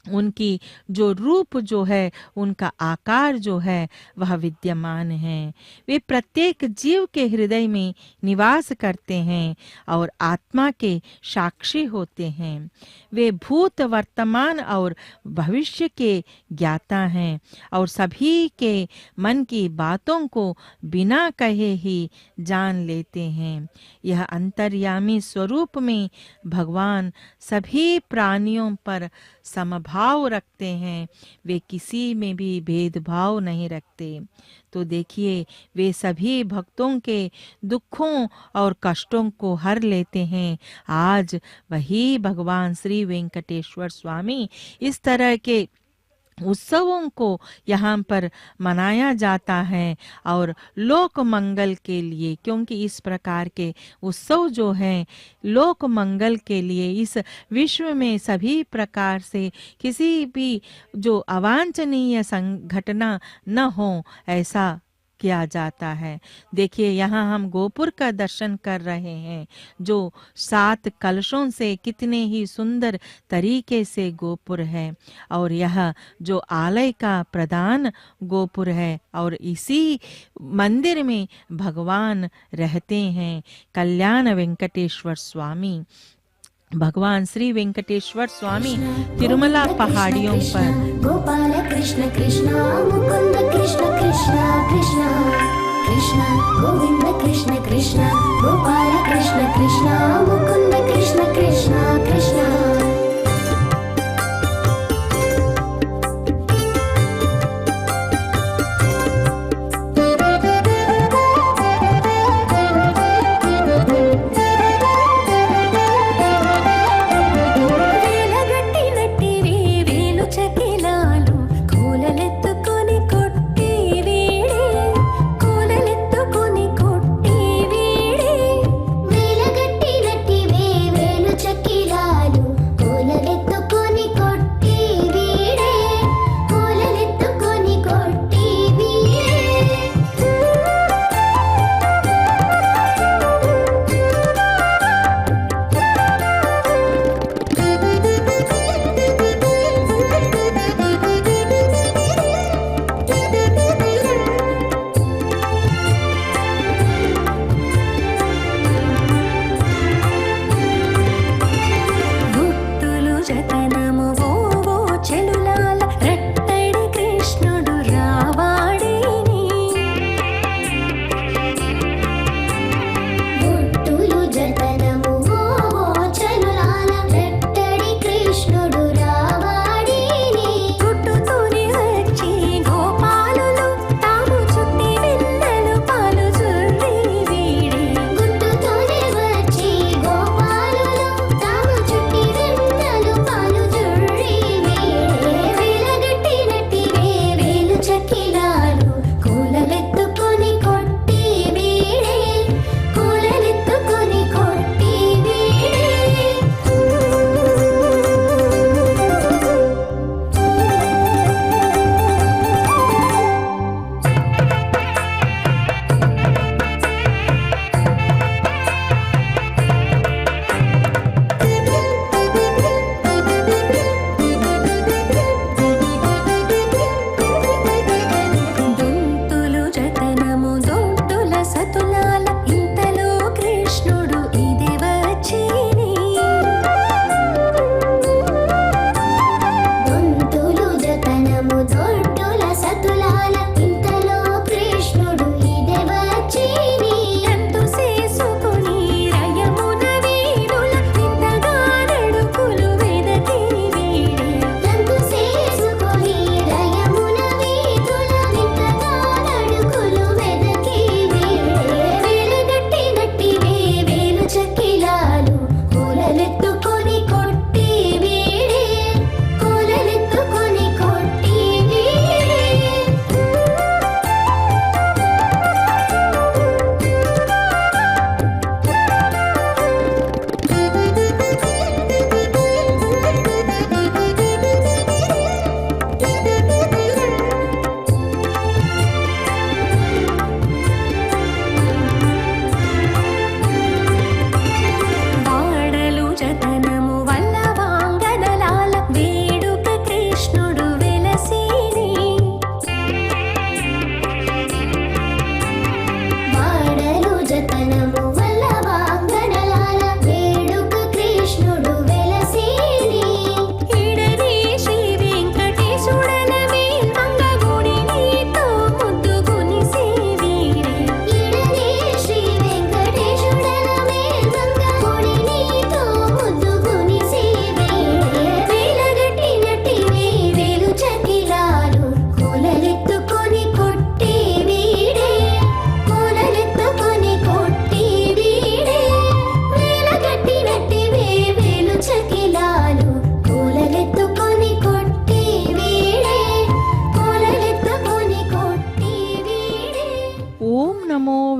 उनकी जो रूप जो है, उनका आकार जो है वह विद्यमान है। वे प्रत्येक जीव के हृदय में निवास करते हैं और आत्मा के साक्षी होते हैं। वे भूत, वर्तमान और भविष्य के ज्ञाता हैं और सभी के मन की बातों को बिना कहे ही जान लेते हैं। यह अंतर्यामी स्वरूप में भगवान सभी प्राणियों पर समभाव रखते हैं, वे किसी में भी भेदभाव नहीं रखते। तो देखिए, वे सभी भक्तों के दुखों और कष्टों को हर लेते हैं। आज वही भगवान श्री वेंकटेश्वर स्वामी इस तरह के उत्सवों को यहाँ पर मनाया जाता है और लोक मंगल के लिए, क्योंकि इस प्रकार के उत्सव जो हैं लोक मंगल के लिए, इस विश्व में सभी प्रकार से किसी भी जो अवांछनीय घटना न हो, ऐसा किया जाता है। देखिए, यहाँ हम गोपुर का दर्शन कर रहे हैं, जो 7 कलशों से कितने ही सुंदर तरीके से गोपुर है, और यह जो आलय का प्रधान गोपुर है, और इसी मंदिर में भगवान रहते हैं, कल्याण वेंकटेश्वर स्वामी। भगवान श्री वेंकटेश्वर स्वामी तिरुमला पहाड़ियों पर गोपाल कृष्ण कृष्ण मुकुंद कृष्ण कृष्ण कृष्ण कृष्ण गोविंद कृष्ण कृष्ण गोपाल कृष्ण कृष्ण मुकुंद कृष्ण कृष्ण कृष्ण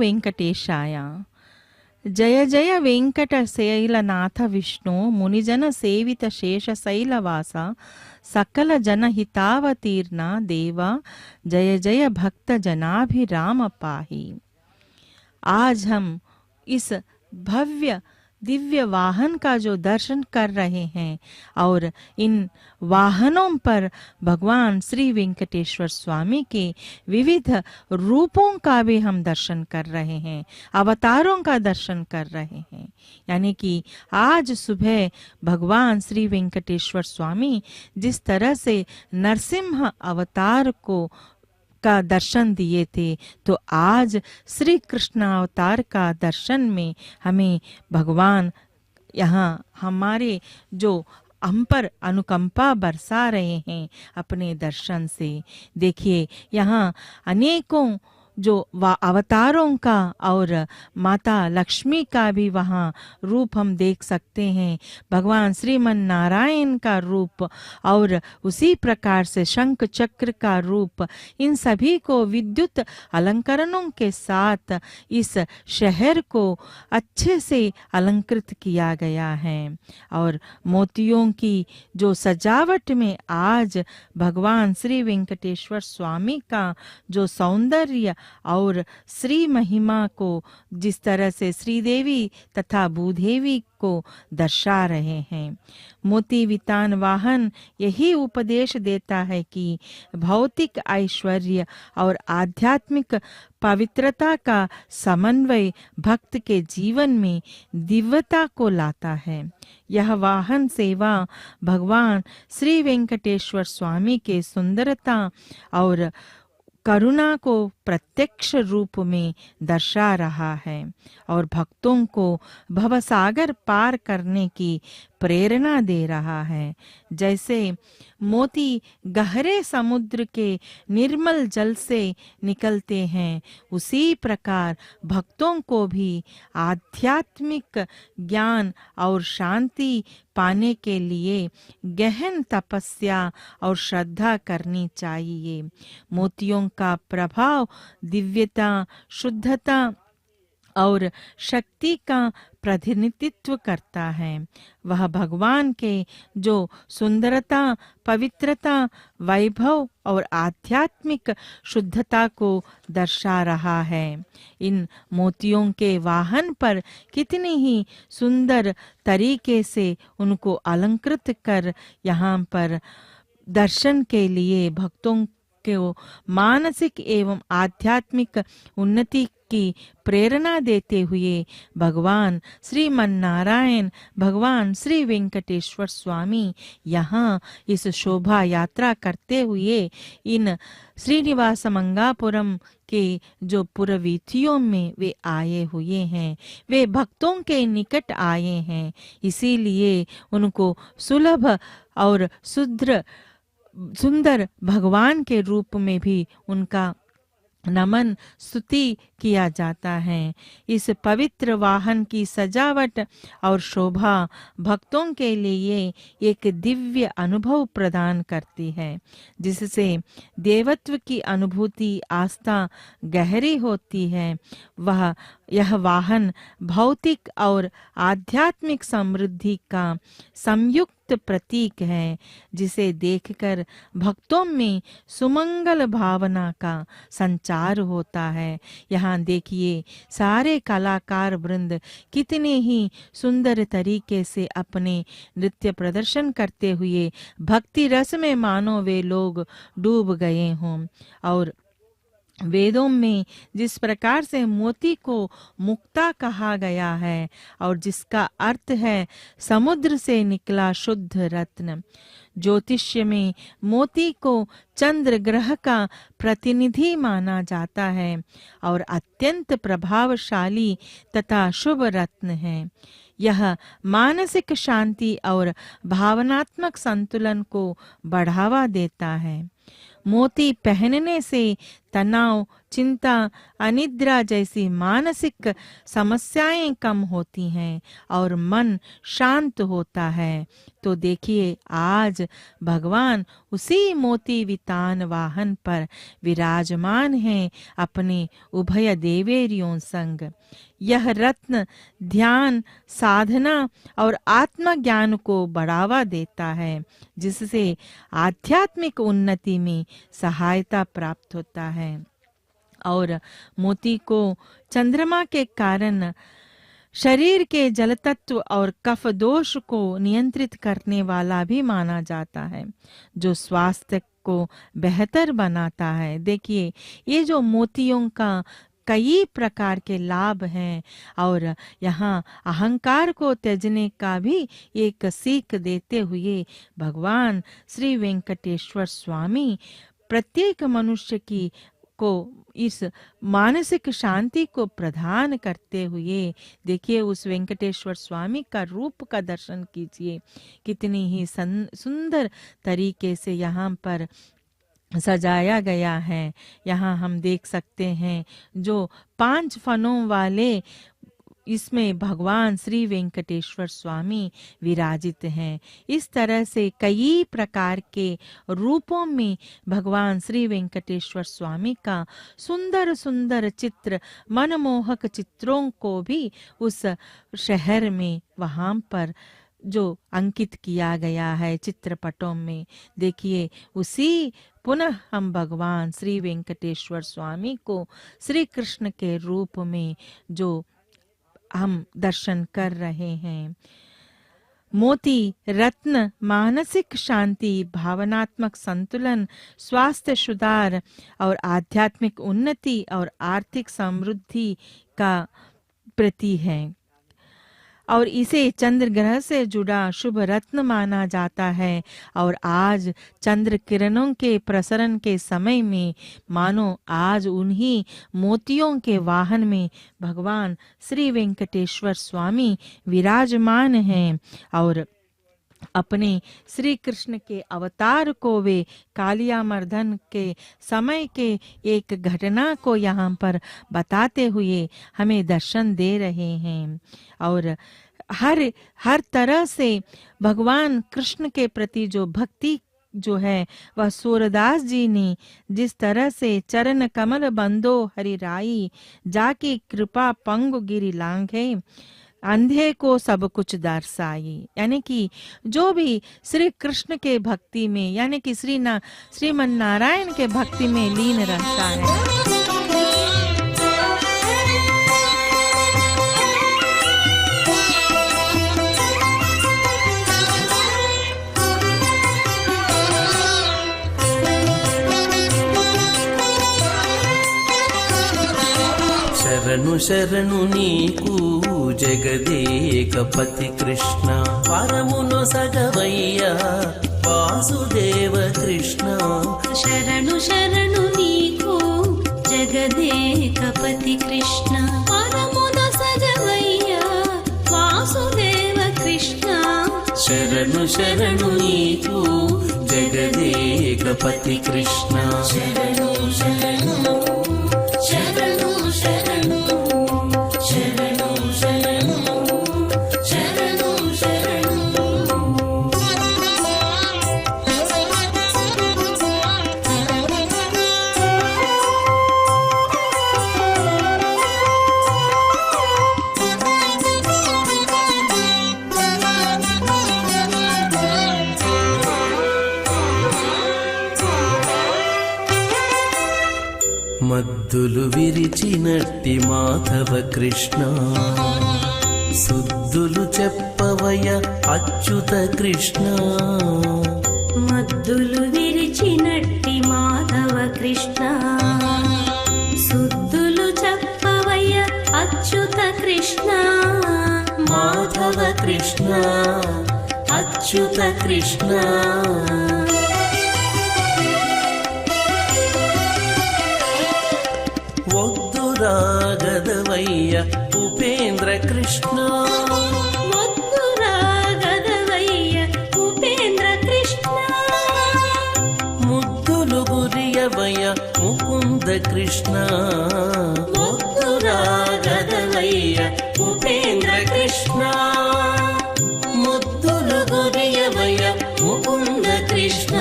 వెంకటేశాయ. జయ జయ వెంకట శైలనాథ విష్ణు మునిజన సేవిత శేషశైలవాస सकल जनहितावतीर्ण देवा जय जय भक्त जनाभिराम पाहि. आज हम इस भव्य दिव्य वाहन का जो दर्शन कर रहे हैं और इन वाहनों पर भगवान श्री वेंकटेश्वर स्वामी के विविध रूपों का भी हम दर्शन कर रहे हैं, अवतारों का दर्शन कर रहे हैं. यानी कि आज सुबह भगवान श्री वेंकटेश्वर स्वामी जिस तरह से नरसिंह अवतार को का दर्शन दिए थे, तो आज श्री कृष्ण अवतार का दर्शन में हमें भगवान यहाँ हमारे जो हम पर अनुकंपा बरसा रहे हैं अपने दर्शन से। देखिए यहाँ अनेकों जो अवतारों का और माता लक्ष्मी का भी वहाँ रूप हम देख सकते हैं, भगवान श्रीमन नारायण का रूप और उसी प्रकार से शंख चक्र का रूप, इन सभी को विद्युत अलंकरणों के साथ इस शहर को अच्छे से अलंकृत किया गया है। और मोतियों की जो सजावट में आज भगवान श्री वेंकटेश्वर स्वामी का जो सौंदर्य और श्री महिमा को जिस तरह से श्रीदेवी तथा भूदेवी को दर्शा रहे हैं, मोती वितान वाहन यही उपदेश देता है कि भौतिक ऐश्वर्य और आध्यात्मिक पवित्रता का समन्वय भक्त के जीवन में दिव्यता को लाता है। यह वाहन सेवा भगवान श्री वेंकटेश्वर स्वामी के सुंदरता और करुणा को प्रत्यक्ष रूप में दर्शा रहा है और भक्तों को भवसागर पार करने की प्रेरणा दे रहा है। जैसे मोती गहरे समुद्र के निर्मल जल से निकलते हैं, उसी प्रकार भक्तों को भी आध्यात्मिक ज्ञान और शांति पाने के लिए गहन तपस्या और श्रद्धा करनी चाहिए। मोतियों का प्रभाव दिव्यता, शुद्धता और शक्ति का प्रतिनिधित्व करता है। वह भगवान के जो सुंदरता, पवित्रता, वैभव और आध्यात्मिक शुद्धता को दर्शा रहा है। इन मोतियों के वाहन पर कितनी ही सुंदर तरीके से उनको अलंकृत कर यहाँ पर दर्शन के लिए भक्तों को मानसिक एवं आध्यात्मिक उन्नति की प्रेरणा देते हुए भगवान श्रीमन नारायण, भगवान श्री वेंकटेश्वर स्वामी यहाँ इस शोभा यात्रा करते हुए इन श्रीनिवास मंगापुरम के जो पुरवीथियों में वे आए हुए हैं, वे भक्तों के निकट आए हैं। इसीलिए उनको सुलभ और सुंदर भगवान के रूप में भी उनका नमन स्तुति किया जाता है। इस पवित्र वाहन की सजावट और शोभा भक्तों के लिए एक दिव्य अनुभव प्रदान करती है, जिससे देवत्व की अनुभूति, आस्था गहरी होती है। यह वाहन भौतिक और आध्यात्मिक समृद्धि का संयुक्त प्रतीक है, जिसे देखकर भक्तों में सुमंगल भावना का संचार होता है। यहाँ देखिए सारे कलाकार वृंद कितने ही सुंदर तरीके से अपने नृत्य प्रदर्शन करते हुए भक्ति रस में मानो वे लोग डूब गए हों। और वेदों में जिस प्रकार से मोती को मुक्ता कहा गया है और जिसका अर्थ है समुद्र से निकला शुद्ध रत्न, ज्योतिष्य में मोती को चंद्र ग्रह का प्रतिनिधि माना जाता है और अत्यंत प्रभावशाली तथा शुभ रत्न है। यह मानसिक शांति और भावनात्मक संतुलन को बढ़ावा देता है। मोती पहनने से तनाव, चिंता, अनिद्रा जैसी मानसिक समस्याएं कम होती हैं और मन शांत होता है। तो देखिए आज भगवान उसी मोती वितान वाहन पर विराजमान हैं अपने उभय देवेरियों संग। यह रत्न ध्यान, साधना और आत्मज्ञान को बढ़ावा देता है, जिससे आध्यात्मिक उन्नति में सहायता प्राप्त होता है। और मोती को चंद्रमा के कारण शरीर के जल तत्व और कफ दोष को नियंत्रित करने वाला भी माना जाता है, जो स्वास्थ्य को बेहतर बनाता है। देखिए ये जो मोतियों का कई प्रकार के लाभ हैं और यहाँ अहंकार को त्यागने का भी एक सीख देते हुए भगवान श्री वेंकटेश्वर स्वामी प्रत्येक मनुष्य की को इस मानसिक शांति को प्रदान करते हुए देखिए उस वेंकटेश्वर स्वामी का रूप का दर्शन कीजिए। कितनी ही सुंदर तरीके से यहाँ पर सजाया गया है। यहाँ हम देख सकते हैं जो 5 फनों वाले इसमें भगवान श्री वेंकटेश्वर स्वामी विराजित हैं। इस तरह से कई प्रकार के रूपों में भगवान श्री वेंकटेश्वर स्वामी का सुंदर सुंदर चित्र, मनमोहक चित्रों को भी उस शहर में वहां पर जो अंकित किया गया है चित्रपटों में। देखिए उसी पुनः हम भगवान श्री वेंकटेश्वर स्वामी को श्री कृष्ण के रूप में जो हम दर्शन कर रहे हैं। मोती रत्न मानसिक शांति, भावनात्मक संतुलन, स्वास्थ्य सुधार और आध्यात्मिक उन्नति और आर्थिक समृद्धि का प्रतीक है और इसे चंद्र ग्रह से जुड़ा शुभ रत्न माना जाता है। और आज चंद्र किरणों के प्रसरण के समय में मानो आज उन्हीं मोतियों के वाहन में भगवान श्री वेंकटेश्वर स्वामी विराजमान हैं और अपने श्री कृष्ण के अवतार को वे कालियामर्दन के समय के एक घटना को यहाँ पर बताते हुए हमें दर्शन दे रहे हैं। और हर तरह से भगवान कृष्ण के प्रति जो भक्ति जो है वह सूरदास जी ने जिस तरह से चरण कमल बंदो हरि राई, जाके कृपा पंगु गिरि लांघे, अंधे को सब कुछ दर्शाई, यानी कि जो भी श्री कृष्ण के भक्ति में यानी कि श्रीमन नारायण के भक्ति में लीन रहता है। శరణు శరణు నీకు జగదేకపతి కృష్ణ, పరమును సగవయ్య వాసుదేవ కృష్ణ. శరణు శరణు నీకు జగదేకపతి కృష్ణ, పరమును సగవయ్య వాసుదేవ కృష్ణ. శరణు శరణు నీకు జగదేకపతి కృష్ణ. శరణు శరణు శరణు శరణు శరణు శరణు శరణు శరణు. మద్దులు విరిచినట్టి మాధవ కృష్ణ, సుద్దులు చెప్పవయ అచ్యుత కృష్ణ. మద్దులు విరిచినట్టి మాధవ కృష్ణ, సుద్దులు చెప్పవయ్య అచ్యుత కృష్ణ. మాధవ కృష్ణ అచ్యుత కృష్ణ. ఒద్దురాగదవయ్య ఉపేంద్ర కృష్ణ. ఒద్దురాగదవయ్య ఉపేంద్ర కృష్ణ. ముద్దులు గురియవయ ముకుంద కృష్ణ. ఒద్దురాగదవయ్య ఉపేంద్ర కృష్ణ. ముద్దులు గురియవయ ముకుంద కృష్ణ.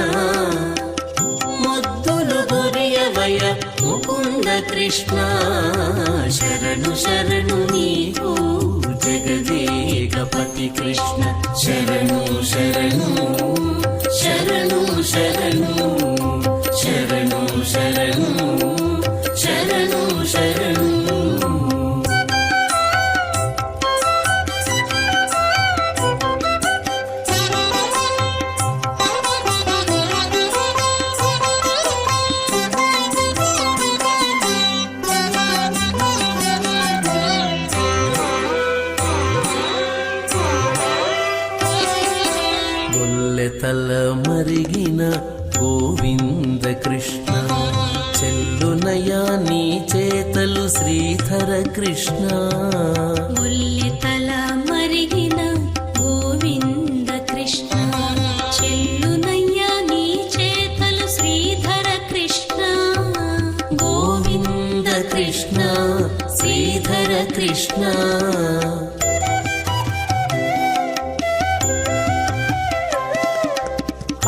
ముద్దులు గురియవయ ముకుంద కృష్ణ. శరణు శరణు నీకు జగదేకపతి కృష్ణ. శరణు శరణు శరణు శరణు శరణు శరణు శరణు శరణు. తల మరిగిన గోవింద నీ చేతలు శ్రీధర కృష్ణ ముల్లెతల మరిగిన గోవింద కృష్ణ చెల్లునయ్యా నీ చేతలు శ్రీధర కృష్ణ గోవింద కృష్ణ శ్రీధర కృష్ణ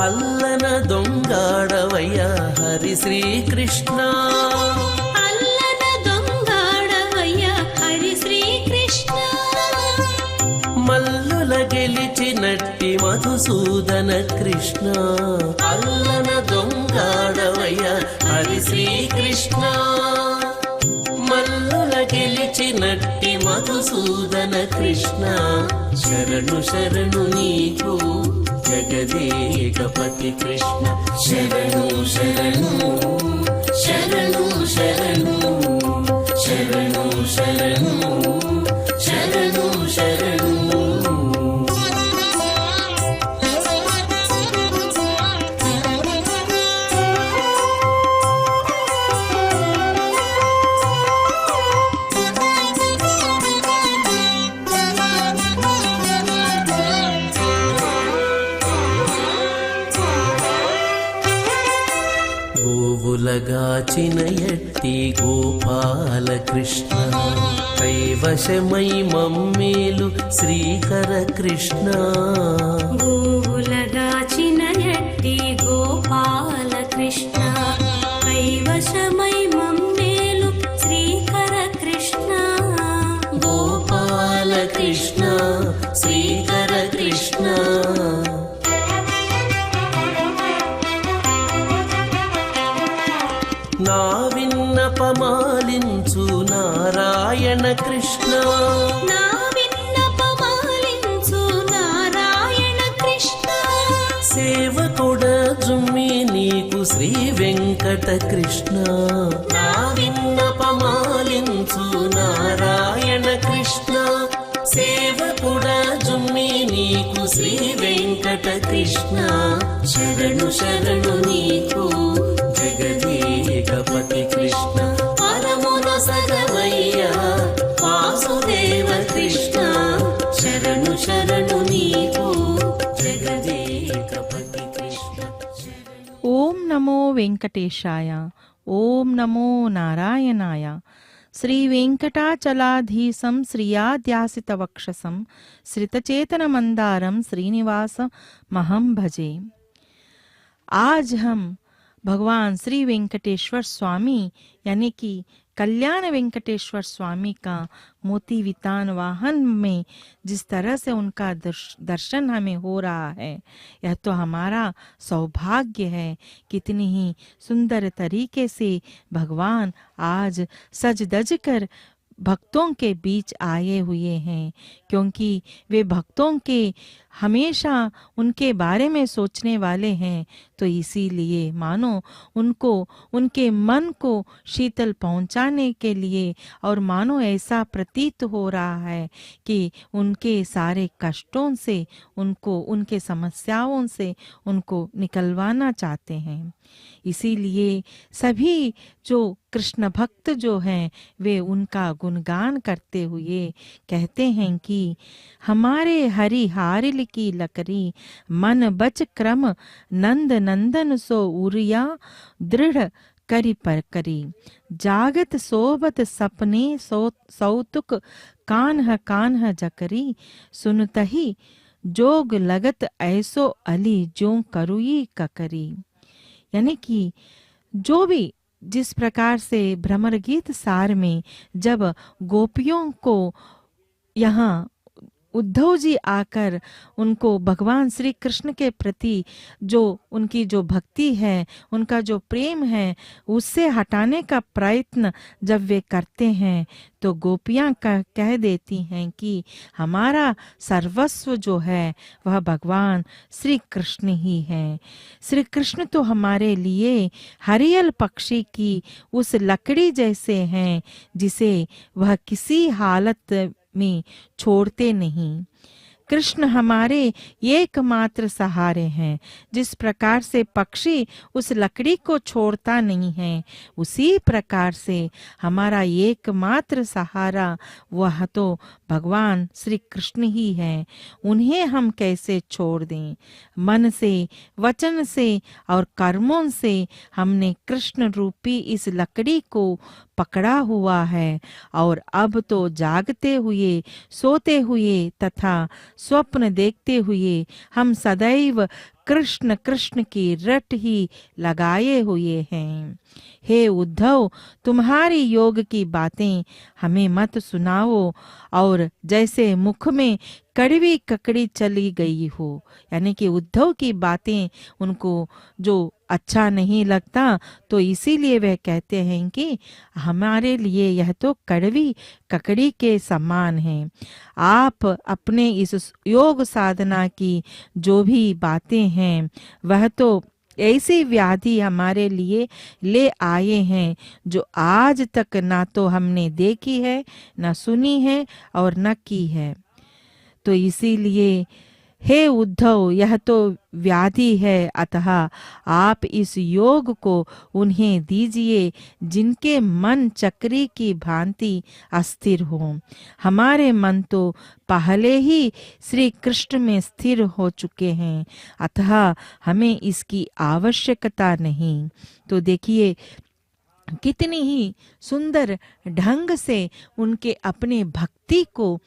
అల్లన దొంగాడవయ్య హరి శ్రీకృష్ణ అల్లన దొంగాడవయ్య హరి శ్రీకృష్ణ మల్లుల గెలిచినట్టి మధుసూదన కృష్ణ అల్లన దొంగాడవయ్య హరి శ్రీకృష్ణ మల్లుల గెలిచినట్టి మధుసూదన కృష్ణ శరణు శరణు నీకు జగదేకపతి కృష్ణ శరణు శరణు శరణు శరణు శరణు శరణు శరణు శరణు గోవులగాచిన ఎట్టి గోపాల కృష్ణ కైవశమై మమ్మేలు శ్రీకర కృష్ణ గోవులగాచిన ఎట్టి గోపాల కృష్ణ కైవశమై మమ్మేలు శ్రీకర కృష్ణ గోపాల కృష్ణ శ్రీకర కృష్ణ నా విన్నపమాలించు నారాయణ కృష్ణ నా విన్నపమాలించు నారాయణ కృష్ణ సేవకుడ జుమ్మి నీకు శ్రీ వెంకట కృష్ణ నా విన్నపమాలించు నారాయణ కృష్ణ సేవకుడ జుమ్మి నీకు శ్రీ వెంకట కృష్ణ శరణు శరణు నీకు జగదేకపతి కృష్ణ పరమున సగవయ్య వాసుదేవ కృష్ణ శరణు శరణు నీకు జగదేకపతి కృష్ణ ఓం నమో వెంకటేశాయ ఓం నమో నారాయణాయ శ్రీ వెంకటాచలాధీశం శ్రియాధ్యాసిత వక్షసం श्रितचेतन मंदारम श्रीनिवास महम भजे। आज हम भगवान श्री वेंकटेश्वर स्वामी यानी कि कल्याण वेंकटेश्वर स्वामी का मोती वितान वाहन में जिस तरह से उनका दर्शन हमें हो रहा है, यह तो हमारा सौभाग्य है। कितनी ही सुंदर तरीके से भगवान आज सज धज कर भक्तों के बीच आए हुए हैं, क्योंकि वे भक्तों के हमेशा उनके बारे में सोचने वाले हैं। तो इसीलिए मानो उनको उनके मन को शीतल पहुंचाने के लिए और मानो ऐसा प्रतीत हो रहा है कि उनके सारे कष्टों से उनको उनके समस्याओं से उनको निकलवाना चाहते हैं। इसीलिए सभी जो कृष्ण भक्त जो हैं वे उनका गुणगान करते हुए कहते हैं कि हमारे हरि हारिल की लकरी मन बच क्रम नंद नंदन सो उरिया दृढ़ करी पर करी जागत सोबत सपने सौतुक कान्ह कान्ह जकरी सुनतही जोग लगत ऐसो अली जो करुई ककरी। यानी कि जो भी जिस प्रकार से भ्रमर गीत सार में जब गोपियों को यहाँ उद्धव जी आकर उनको भगवान श्री कृष्ण के प्रति जो उनकी जो भक्ति है, उनका जो प्रेम है, उससे हटाने का प्रयत्न जब वे करते हैं तो गोपियां कह देती हैं कि हमारा सर्वस्व जो है वह भगवान श्री कृष्ण ही है। श्री कृष्ण तो हमारे लिए हरियल पक्षी की उस लकड़ी जैसे हैं जिसे वह किसी हालत में छोड़ते नहीं। कृष्ण हमारे एकमात्र सहारे हैं। जिस प्रकार से पक्षी उस लकड़ी को छोड़ता नहीं है, उसी प्रकार से हमारा एकमात्र सहारा वह तो भगवान श्री कृष्ण ही है। उन्हें हम कैसे छोड़ दें? मन से, वचन से और कर्मों से हमने कृष्ण रूपी इस लकड़ी को पकड़ा हुआ है और अब तो जागते हुए, सोते हुए तथा स्वप्न देखते हुए हम सदैव कृष्ण कृष्ण की रट ही लगाए हुए हैं। हे उद्धव, तुम्हारी योग की बातें हमें मत सुनाओ और जैसे मुख में कड़वी ककड़ी चली गई हो, यानी कि उद्धव की बातें उनको जो अच्छा नहीं लगता, तो इसीलिए वह कहते हैं कि हमारे लिए यह तो कड़वी ककड़ी के समान है। आप अपने इस योग साधना की जो भी बातें हैं वह तो ऐसी व्याधि हमारे लिए ले आए हैं जो आज तक ना तो हमने देखी है, न सुनी है और न की है। तो इसीलिए हे उद्धव, यह तो व्याधि है, अतः आप इस योग को उन्हें दीजिए जिनके मन चक्री की भांति अस्थिर हो। हमारे मन तो पहले ही श्री कृष्ण में स्थिर हो चुके हैं, अतः हमें इसकी आवश्यकता नहीं। तो देखिए कितनी ही सुंदर ढंग से उनके अपने भक्ति को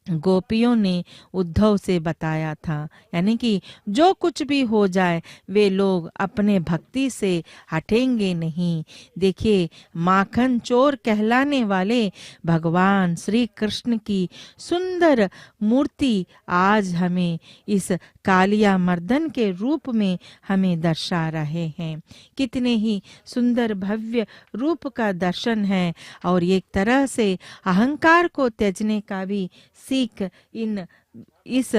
गोपियों ने उद्धव से बताया था, यानी कि जो कुछ भी हो जाए वे लोग अपने भक्ति से हटेंगे नहीं। देखिए माखन चोर कहलाने वाले भगवान श्री कृष्ण की सुंदर मूर्ति आज हमें इस कालिया मर्दन के रूप में हमें दर्शा रहे हैं। कितने ही सुंदर भव्य रूप का दर्शन है और एक तरह से अहंकार को त्यागने का भी सीख इस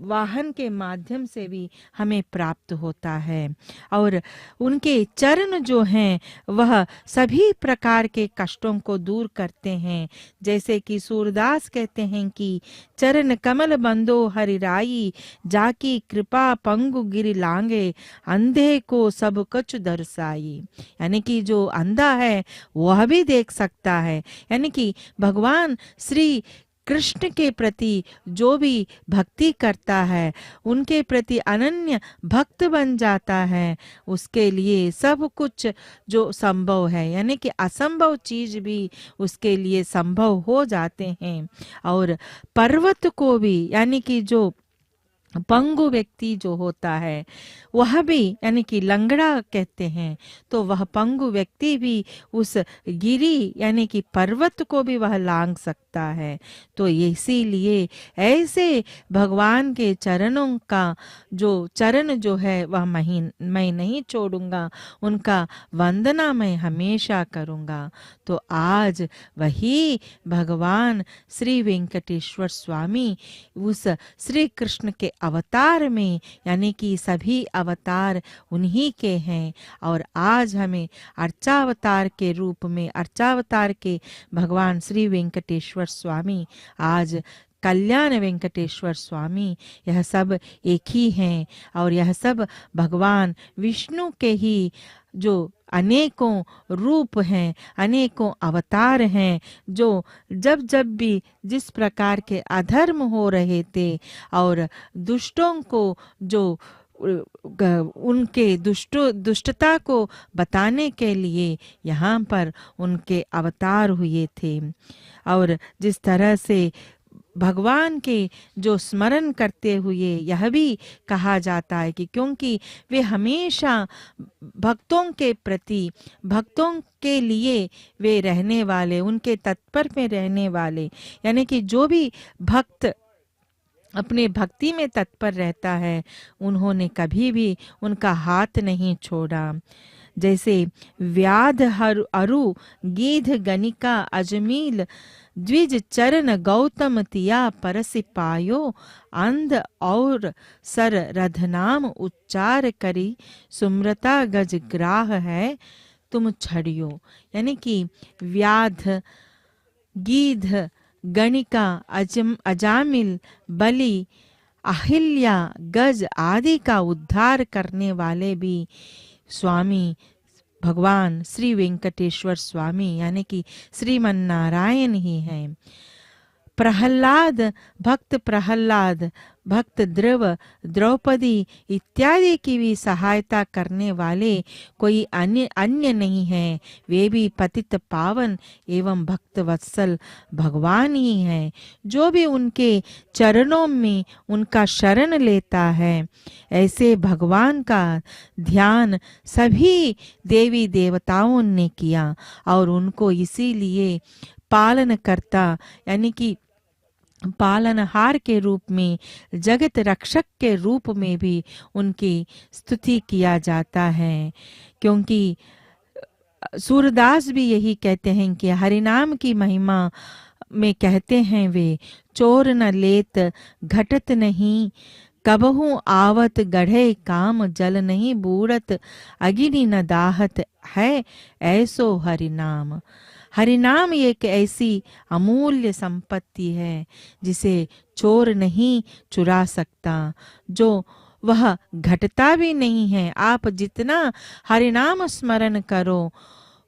वाहन के माध्यम से भी हमें प्राप्त होता है। और उनके चरण जो हैं वह सभी प्रकार के कष्टों को दूर करते हैं। जैसे कि सूरदास कहते हैं कि चरण कमल बंदो हरिराई, जाकी कृपा पंगु गिरि लांगे, अंधे को सब कछु दर्शाई। यानी कि जो अंधा है वह भी देख सकता है। यानी कि भगवान श्री कृष्ण के प्रति जो भी भक्ति करता है, उनके प्रति अनन्य भक्त बन जाता है, उसके लिए सब कुछ जो संभव है, यानी कि असंभव चीज भी उसके लिए संभव हो जाते हैं। और पर्वत को भी, यानी कि जो पंगु व्यक्ति जो होता है वह भी, यानी कि लंगड़ा कहते हैं, तो वह पंगु व्यक्ति भी उस गिरी यानी कि पर्वत को भी वह लांग सकता है। तो इसीलिए ऐसे भगवान के चरणों का जो चरण जो है वह मैं नहीं छोड़ूंगा, उनका वंदना मैं हमेशा करूंगा। तो आज वही भगवान श्री वेंकटेश्वर स्वामी उस श्री कृष्ण के अवतार में, यानी कि सभी अवतार उन्हीं के हैं, और आज हमें अर्चावतार के रूप में, अर्चावतार के भगवान श्री वेंकटेश्वर स्वामी, आज कल्याण वेंकटेश्वर स्वामी, यह सब एक ही हैं। और यह सब भगवान विष्णु के ही जो अनेकों रूप हैं, अनेकों अवतार हैं, जो जब जब भी जिस प्रकार के अधर्म हो रहे थे और दुष्टों को जो उनके दुष्टता को बताने के लिए यहाँ पर उनके अवतार हुए थे। और जिस तरह से भगवान के जो स्मरण करते हुए यह भी कहा जाता है कि क्योंकि वे हमेशा भक्तों के प्रति, भक्तों के लिए वे रहने वाले, उनके तत्पर में रहने वाले, यानी कि जो भी भक्त अपने भक्ति में तत्पर रहता है उन्होंने कभी भी उनका हाथ नहीं छोड़ा। जैसे व्याध अरु गीध गनिका अजमील द्विज चरण गौतम तिया परसि पायो, अंध और सर रधनाम उच्चार करी, सुम्रता गज ग्राह है तुम छड़ियो। यानी कि व्याध, गीध, गणिका, अजामिल, बलि, अहिल्या, गज आदि का उद्धार करने वाले भी स्वामी भगवान श्री वेंकटेश्वर स्वामी यानी कि श्रीमन नारायण ही हैं। प्रहलाद, भक्त ध्रुव, द्रौपदी इत्यादि की भी सहायता करने वाले कोई अन्य नहीं है। वे भी पतित पावन एवं भक्त वत्सल भगवान ही हैं। जो भी उनके चरणों में उनका शरण लेता है, ऐसे भगवान का ध्यान सभी देवी देवताओं ने किया और उनको इसीलिए पालन करता यानी कि पालनहार के रूप में, जगत रक्षक के रूप में भी उनकी स्तुति किया जाता है। क्योंकि सूरदास भी यही कहते हैं कि हरिनाम की महिमा में कहते हैं वे, चोर न लेत घटत नहीं, कबहू आवत गढ़े काम, जल नहीं बूढ़त अग्नि न दाहत है, ऐसो हरिनाम। हरिनाम एक ऐसी अमूल्य संपत्ति है जिसे चोर नहीं चुरा सकता, जो वह घटता भी नहीं है। आप जितना हरिनाम स्मरण करो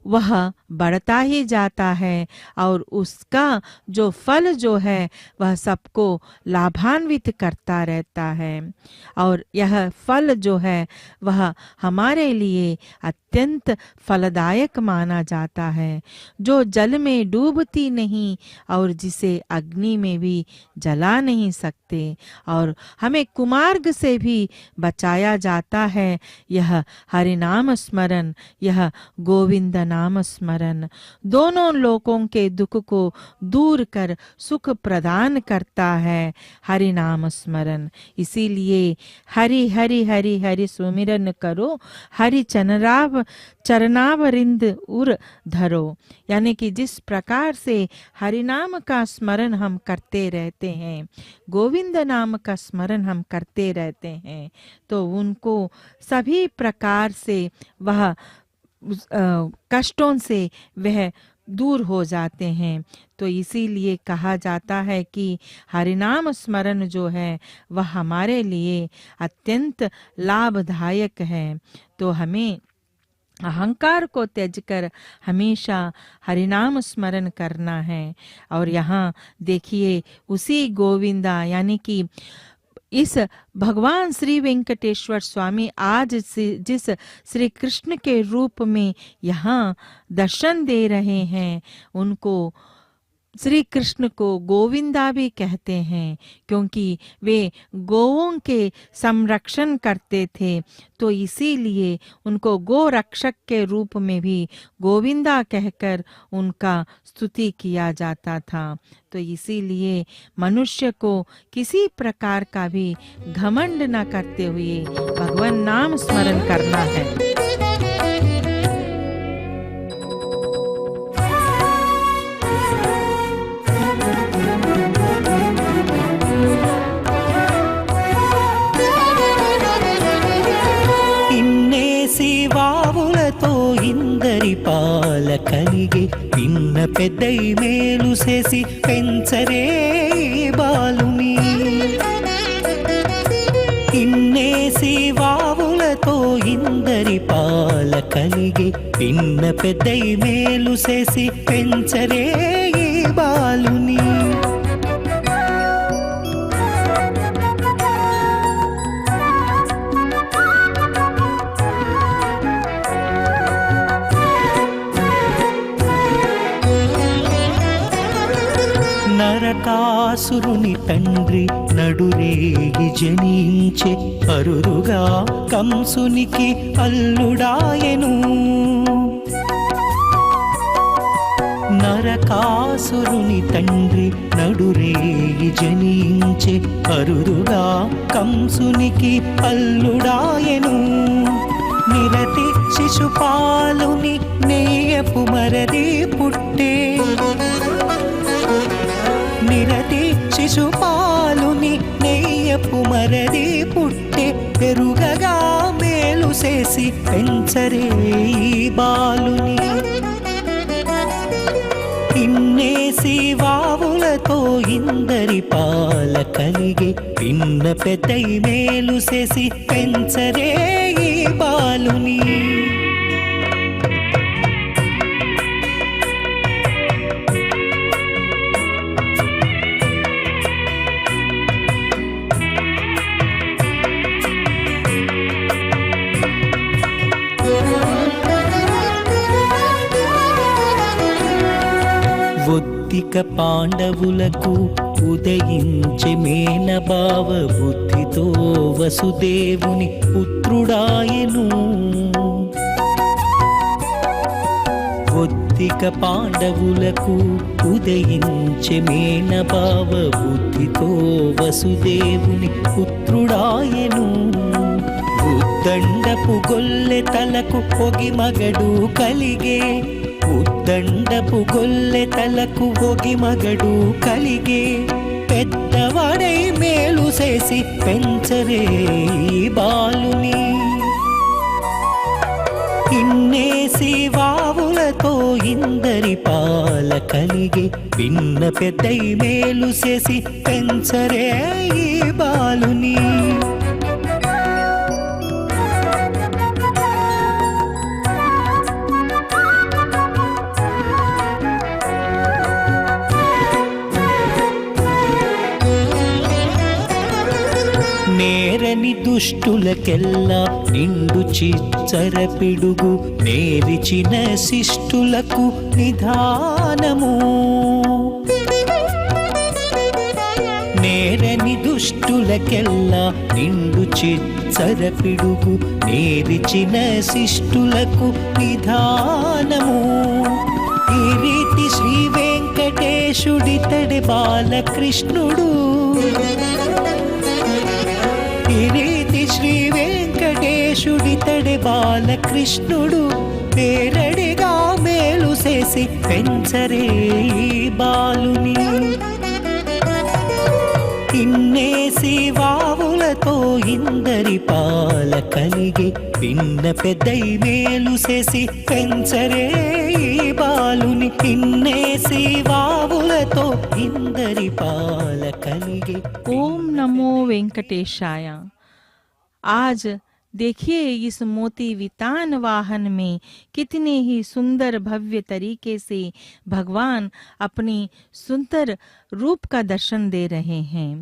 वह बढ़ता ही जाता है और उसका जो फल जो है वह सबको लाभान्वित करता रहता है। और यह फल जो है वह हमारे लिए अत्यंत फलदायक माना जाता है। जो जल में डूबती नहीं और जिसे अग्नि में भी जला नहीं सकते और हमें कुमार्ग से भी बचाया जाता है, यह हरिनाम स्मरण, यह गोविंद नाम स्मरण दोनों लोगों के दुख को दूर कर सुख प्रदान करता है। हरि नाम स्मरण, इसीलिए हरि हरि हरि हरि सुमिरन करो, हरि चरनावरिंद उर धरो। यानी कि जिस प्रकार से हरि नाम का स्मरण हम करते रहते हैं, गोविंद नाम का स्मरण हम करते रहते हैं, तो उनको सभी प्रकार से वह कष्टों से वह दूर हो जाते हैं। तो इसीलिए कहा जाता है कि हरिनाम स्मरण जो है वह हमारे लिए अत्यंत लाभदायक है। तो हमें अहंकार को त्याज कर हमेशा हरिनाम स्मरण करना है। और यहाँ देखिए उसी गोविंदा यानी कि इस भगवान श्री वेंकटेश्वर स्वामी आज जिस श्री कृष्ण के रूप में यहाँ दर्शन दे रहे हैं, उनको श्री कृष्ण को गोविंदा भी कहते हैं, क्योंकि वे गोवों के संरक्षण करते थे। तो इसीलिए उनको गो रक्षक के रूप में भी गोविंदा कहकर उनका स्तुति किया जाता था। तो इसीलिए मनुष्य को किसी प्रकार का भी घमंड न करते हुए भगवान नाम स्मरण करना है। ఇందరి పాలకలిగే పిన్న పెద్దై మేలు చేసి పెంచరే బాలుని ఇన్నేసి వావులతో ఇందరి పాలకలిగే పిన్న పెద్దై మేలు చేసి పెంచరే బాలుని నరకాసురుని తండ్రి నడురేగి జనించే అరురుగా కంసునికి అల్లుడాయెను. నరకాసురుని తండ్రి నడురేగి జనించే అరురుగా కంసునికి అల్లుడాయెను. నిరతి శిశుపాలుని నేయపు మరది పుట్టే, నిరతి శిశుపాలుని నెయ్యపు మరది పుట్టే, పెరుగగా మేలు చేసి పెంచరే ఈ బాలుని. ఇన్నేసి వావులతో ఇందరి పాల కలిగే పిన్న పెద్దై మేలు చేసి పెంచరే ఈ బాలుని. ఒద్దిక పాండవులకు ఉదయించే మేనభావ బుద్ధితో వసుదేవుని పుత్రుడాయను. ఒద్దిక పాండవులకు ఉదయించే మేనభావ బుద్ధితో వసుదేవుని పుత్రుడాయను. ఉద్దండపు గొల్లె తలకు పొగి మగడు కలిగే. ఉద్దండపు గొల్లె తలకు ఒగి మగడు కలిగే. పెద్దవాడై మేలు చేసి పెంచరే ఈ బాలుని. ఇన్నేసి వావులతో ఇందరి పాల కలిగే పిన్న పెద్దై మేలు చేసి పెంచరే ఈ బాలుని. నేరని దుష్టులకెల్లా నిండు చిచ్చర పిడుగు నేరిచిన శిష్టులకు నిధానము. నేరని దుష్టులకెల్లా నిండు చిచ్చర పిడుగు నేరిచిన శిష్టులకు నిధానము. ఈ రీతి శ్రీ వెంకటేశుడితడి బాలకృష్ణుడు. ఈ రీతి శ్రీ వెంకటేశుడితడి బాలకృష్ణుడు. పేరడిగా మేలు చేసి పెంచరే ఈ బాలుని. ఇన్నేసి వావులతో ఇందరి పాల కలిగే పిన్న పెద్దై మేలు చేసి పెంచరే ఈ బాలుని. ఇన్నేసి వావులతో ఇందరి పాల కలిగే. ओम नमो वेंकटेशाय। आज देखिए इस मोती वितान वाहन में कितने ही सुंदर भव्य तरीके से भगवान अपनी सुंदर रूप का दर्शन दे रहे हैं।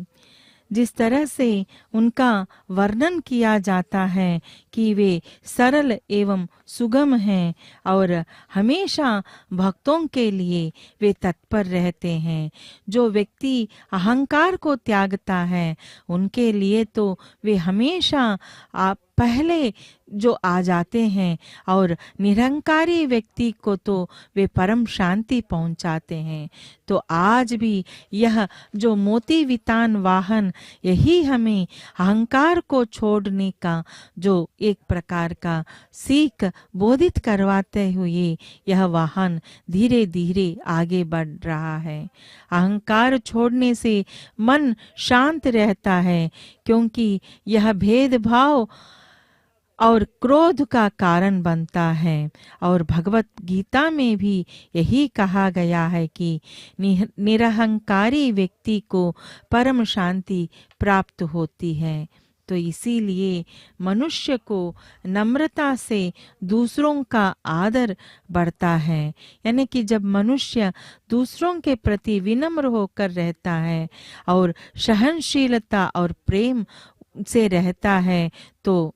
जिस तरह से उनका वर्णन किया जाता है कि वे सरल एवं सुगम हैं और हमेशा भक्तों के लिए वे तत्पर रहते हैं। जो व्यक्ति अहंकार को त्यागता है उनके लिए तो वे हमेशा पहले जो आ जाते हैं और निरंकारी व्यक्ति को तो वे परम शांति पहुंचाते हैं। तो आज भी यह जो मोती वितान वाहन यही हमें अहंकार को छोड़ने का जो एक प्रकार का सीख बोधित करवाते हुए यह वाहन धीरे धीरे आगे बढ़ रहा है। अहंकार छोड़ने से मन शांत रहता है क्योंकि यह भेदभाव और क्रोध का कारण बनता है। और भगवत गीता में भी यही कहा गया है कि निरहंकारी व्यक्ति को परम शांति प्राप्त होती है। तो इसीलिए मनुष्य को नम्रता से दूसरों का आदर बढ़ता है। यानी कि जब मनुष्य दूसरों के प्रति विनम्र होकर रहता है और सहनशीलता और प्रेम से रहता है तो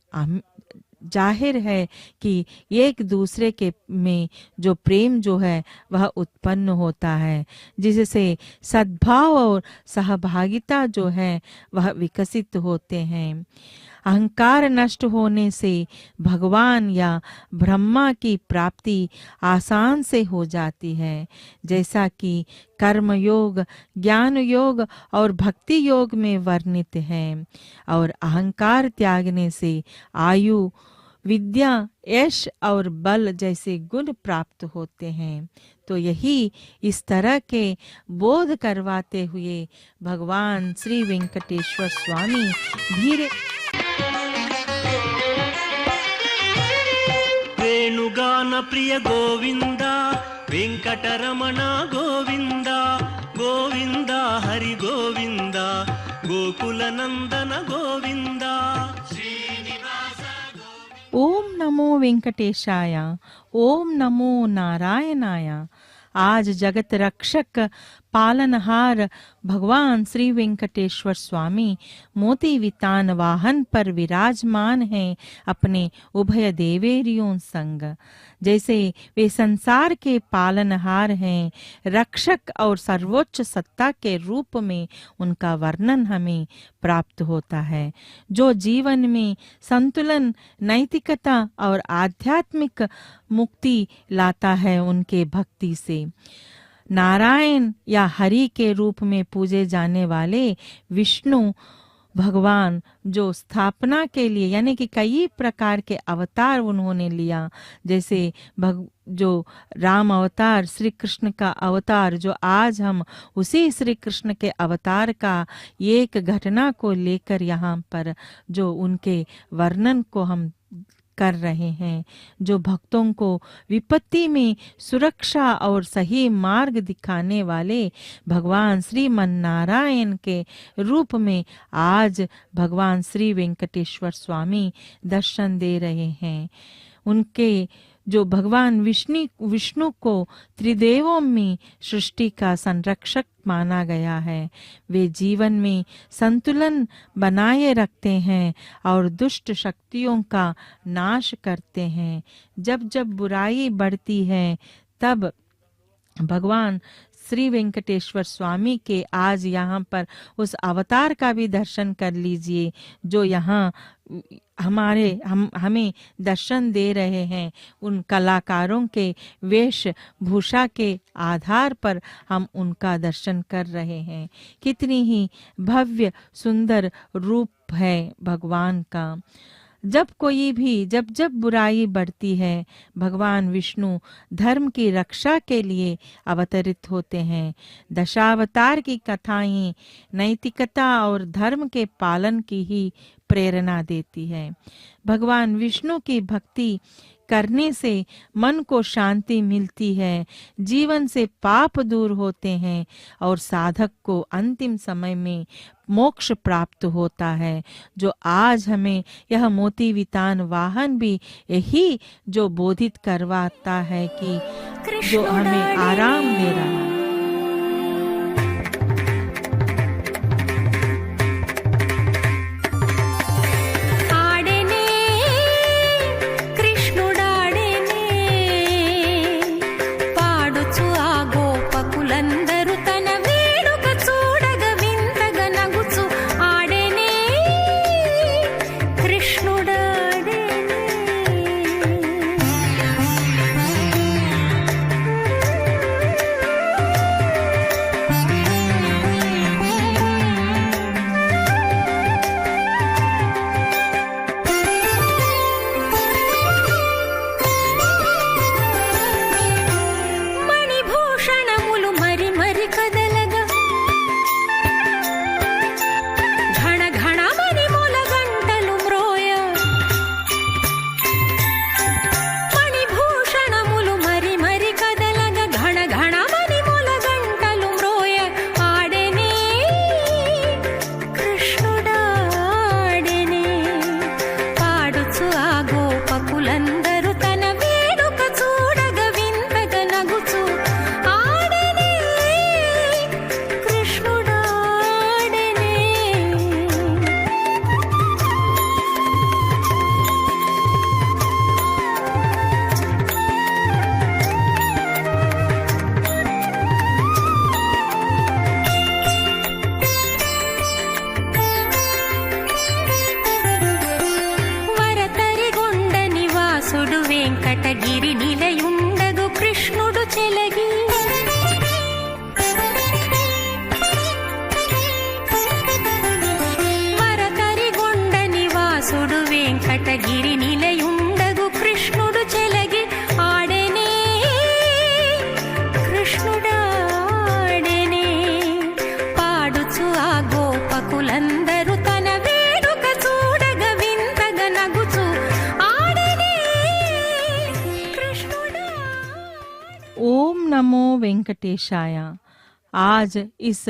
जाहिर है कि एक दूसरे के में जो प्रेम जो है वह उत्पन्न होता है, जिससे सद्भाव और सहभागिता जो है वह विकसित होते हैं। अहंकार नष्ट होने से भगवान या ब्रह्मा की प्राप्ति आसान से हो जाती है। जैसा कि कर्म योग, ज्ञान योग और भक्ति योग में वर्णित है। और अहंकार त्यागने से आयु, विद्या, यश और बल जैसे गुण प्राप्त होते हैं। तो यही इस तरह के बोध करवाते हुए भगवान श्री वेंकटेश्वर स्वामी धीरे वेणुगान प्रिय गोविंदा वेंकट వెంకటరమణ గోవింద గోవింద హరి గోవింద గోకుల నందన గోవింద. ओम नमो वेंकटेशाय, ओम नमो नारायणाय. आज जगत रक्षक पालनहार भगवान श्री वेंकटेश्वर स्वामी मोती वितान वाहन पर विराजमान हैं अपने उभय देवेरियों संग. जैसे वे संसार के पालनहार हैं, रक्षक और सर्वोच्च सत्ता के रूप में उनका वर्णन हमें प्राप्त होता है, जो जीवन में संतुलन, नैतिकता और आध्यात्मिक मुक्ति लाता है उनके भक्ति से. नारायण या हरि के रूप में पूजे जाने वाले विष्णु भगवान जो स्थापना के लिए यानी कि कई प्रकार के अवतार उन्होंने लिया, जैसे जो राम अवतार, श्री कृष्ण का अवतार, जो आज हम उसी श्री कृष्ण के अवतार का एक घटना को लेकर यहाँ पर जो उनके वर्णन को हम कर रहे हैं, जो भक्तों को विपत्ति में सुरक्षा और सही मार्ग दिखाने वाले भगवान श्रीमन नारायण के रूप में आज भगवान श्री वेंकटेश्वर स्वामी दर्शन दे रहे हैं. उनके जो भगवान विष्णु को त्रिदेवों में सृष्टि का संरक्षक माना गया है, वे जीवन में संतुलन बनाए रखते हैं और दुष्ट शक्तियों का नाश करते हैं. जब जब बुराई बढ़ती है तब भगवान श्री वेंकटेश्वर स्वामी के आज यहाँ पर उस अवतार का भी दर्शन कर लीजिए, जो यहाँ हमें दर्शन दे रहे हैं. उन कलाकारों के वेशभूषा के आधार पर हम उनका दर्शन कर रहे हैं. कितनी ही भव्य सुंदर रूप है भगवान का. जब बुराई बढ़ती है, भगवान विष्णु धर्म की रक्षा के लिए अवतरित होते हैं. दशावतार की कथाएं नैतिकता और धर्म के पालन की ही प्रेरणा देती है. भगवान विष्णु की भक्ति करने से मन को शांति मिलती है, जीवन से पाप दूर होते हैं और साधक को अंतिम समय में मोक्ष प्राप्त होता है. जो आज हमें यह मोती वितान वाहन भी यही जो बोधित करवाता है कि जो हमें आराम दे रहा है. वेंकटेशाय। आज इस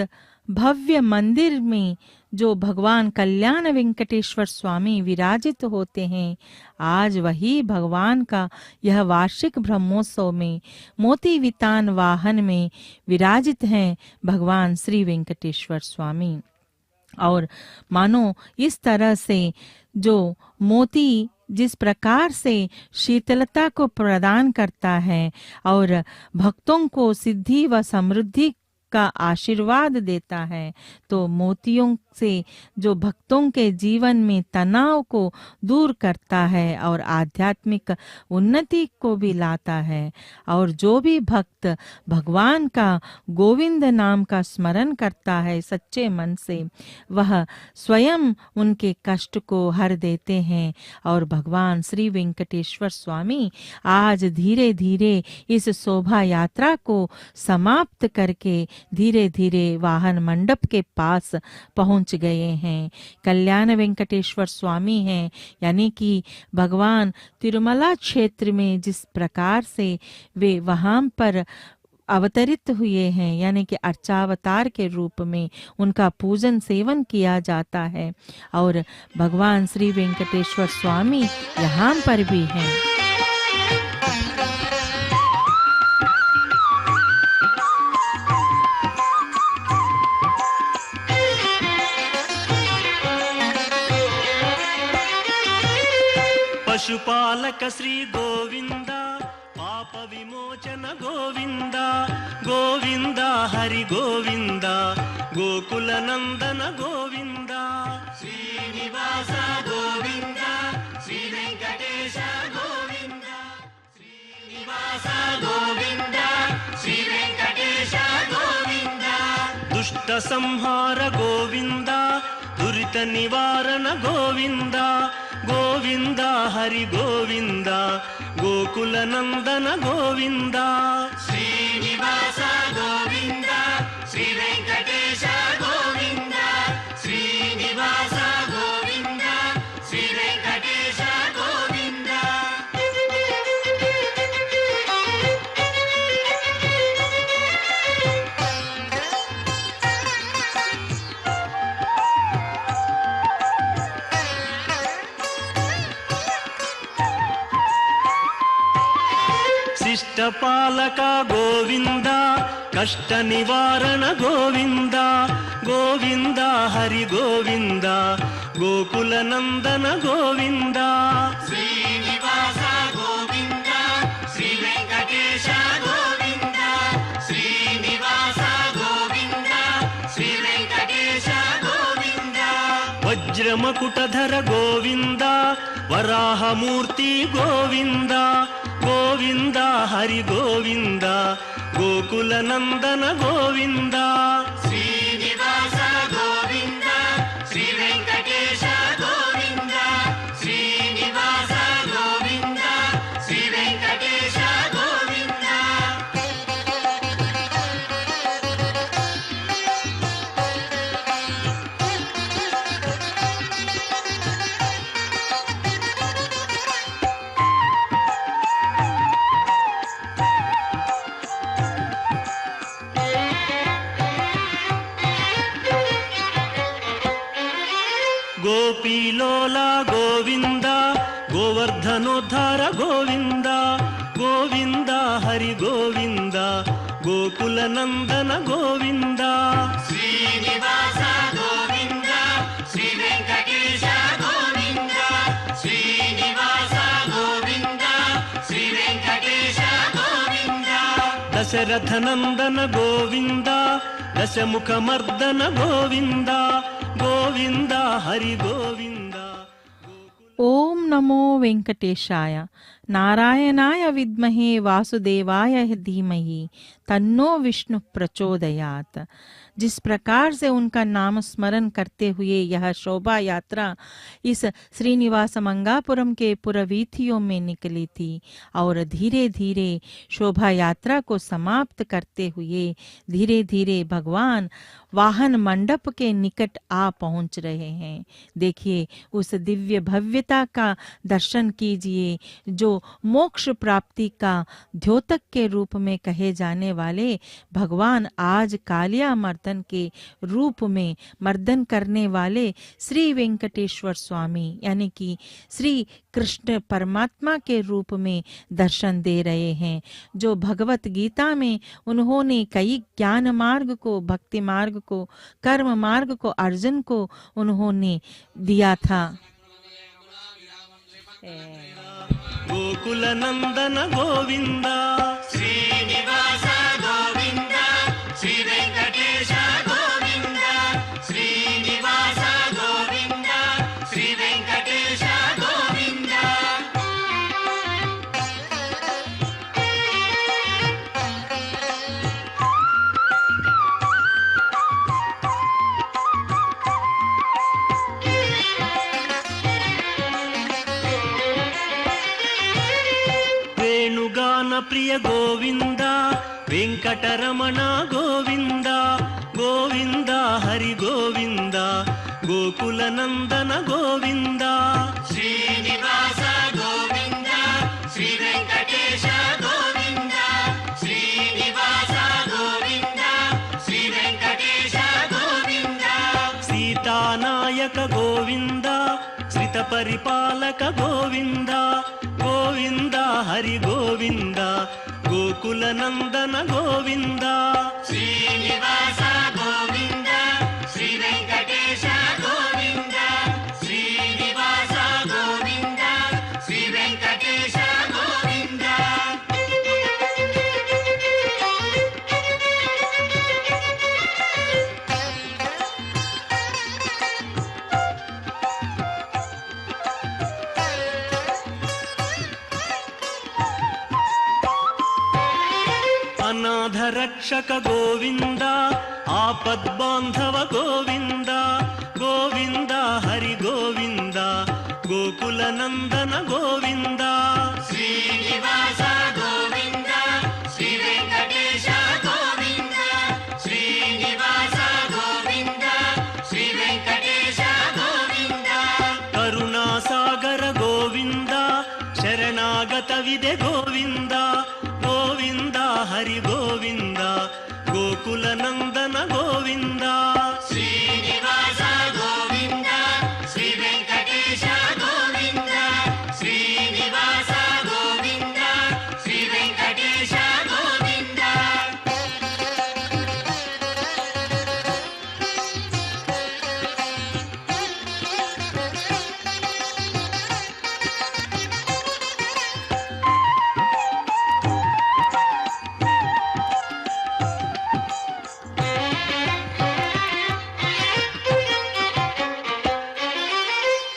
भव्य मंदिर में जो भगवान कल्याण वेंकटेश्वर स्वामी विराजित होते हैं, आज वही भगवान का यह वार्षिक ब्रह्मोत्सव में मोती वितान वाहन में विराजित हैं भगवान श्री वेंकटेश्वर स्वामी। और मानो इस तरह से जो मोती जिस प्रकार से शीतलता को प्रदान करता है और भक्तों को सिद्धि व समृद्धि का आशीर्वाद देता है, तो मोतियों से जो भक्तों के जीवन में तनाव को दूर करता है और आध्यात्मिक उन्नति को भी लाता है। और जो भी भक्त भगवान का गोविंद नाम का स्मरण करता है सच्चे मन से, वह स्वयं उनके कष्ट को हर देते हैं। और भगवान श्री वेंकटेश्वर स्वामी आज धीरे धीरे इस शोभा यात्रा को समाप्त करके धीरे धीरे वाहन मंडप के पास पहुंच गए हैं। कल्याण वेंकटेश्वर स्वामी हैं, यानी कि भगवान तिरुमला क्षेत्र में जिस प्रकार से वे वहां पर अवतरित हुए हैं, यानी कि अर्चावतार के रूप में उनका पूजन सेवन किया जाता है। और भगवान श्री वेंकटेश्वर स्वामी यहाँ पर भी हैं। पशुपालक श्री गोविंद, पाप विमोचन गोविंद, गोविंद हरि गोविंद, गोकुल नंदन गोविंद, श्रीनिवास गोविंद, श्री वेंकटेश गोविंद, श्रीनिवास गोविंद, श्री वेंकटेश गोविंद, दुष्ट संहार गोविंद, दुरित निवारण गोविंद, गोविंद हरि गोविंद, गोकुल नंदन गोविंद, श्रीनिवास गोविंद, श्री वेंकटेश गोविंद, श्रीनिवास गोविंद, श्री वेंकटेश गोविंद। शिष्टपालक गोविंद, कष्ट निवारण गोविंद, गोविंद हरि गोविंद, गोकुल नंदन गोविंद, श्रीनिवास गोविंद, श्री वेंकटेश गोविंद, श्रीनिवास गोविंद, श्री वेंकटेश गोविंद, वज्रमकुटधर गोविंद, वराहमूर्ति गोविंद, गोविंद हरि गोविंद, गोकुल नंदन गोविंद, श्रीनिवास गोविंद, श्री वेंकटेश गोविंद, श्रीनिवास गोविंद, श्री वेंकटेश गोविंद। गोपीलोला गोविंद, गोवर्धनोद्धार गोविंद, गोविंद हरि गोविंद, गोकुल नंदन गोविंद, श्रीनिवास गोविंद, श्री वेंकटेश गोविंद, श्रीनिवास गोविंद, श्री वेंकटेश गोविंद, दशरथ नंदन गोविंद, दशमुख मर्दन गोविंद, गोविंद हरि गोविंद। ओम नमो वेंकटेशाय। नारायणाय विद्महे वासुदेवाय धीमहि तन्नो विष्णु प्रचोदयात्। जिस प्रकार से उनका नाम स्मरण करते हुए यह शोभा यात्रा इस श्रीनिवास मंगापुरम के पुरवीथियों में निकली थी और धीरे धीरे शोभा यात्रा को समाप्त करते हुए धीरे धीरे भगवान वाहन मंडप के निकट आ पहुंच रहे हैं। देखिए, उस दिव्य भव्यता का दर्शन कीजिए जो मोक्ष प्राप्ति का द्योतक के रूप में कहे जाने वाले भगवान आज कालिया मर्दन के रूप में मर्दन करने वाले श्री वेंकटेश्वर स्वामी यानी कि श्री कृष्ण परमात्मा के रूप में दर्शन दे रहे हैं, जो भगवत गीता में उन्होंने कई ज्ञान मार्ग को, भक्ति मार्ग को, कर्म मार्ग को अर्जुन को उन्होंने दिया था। गोकुल नंदन गोविंद శ్రీనివాస గోవింద శ్రీ వెంకటేశ గోవింద శ్రీనివాస గోవింద శ్రీ వెంకటేశ గోవింద వేణుగాన ప్రియ గోవింద వెంకటరమణ గోవింద గోవింద హరి గోవింద గోకుల నందన గోవింద శ్రీనివాస గోవింద శ్రీ వెంకటేశ గోవింద శ్రీనివాస గోవింద శ్రీ వెంకటేశ గోవింద సీతానాయక గోవింద శ్రిత పరిపాలక గోవింద గోవింద హరి గోవింద గోకుల నందన గోవింద శ్రీనివాస గోవింద శ్రీ వెంకటేశ గోవింద శ్రీనివాస గోవింద శ్రీ వెంకటేశ గోవింద అనాథ రక్షక గోవింద ఆపద్బాంధవ గోవింద గోవింద హరి గోవింద గోకుల నందన గోవింద శ్రీనివాస గోవింద శ్రీ వెంకటేశ గోవింద శ్రీనివాస గోవింద శ్రీ వెంకటేశ గోవింద కరుణాసాగర గోవింద శరణాగత విదే గోవింద గోవింద హరి గోవింద గోకుల నందన గోవింద శ్రీనివాస గోవింద శ్రీ వెంకటేశ గోవింద శ్రీనివాస గోవింద శ్రీ వెంకటేశ గోవింద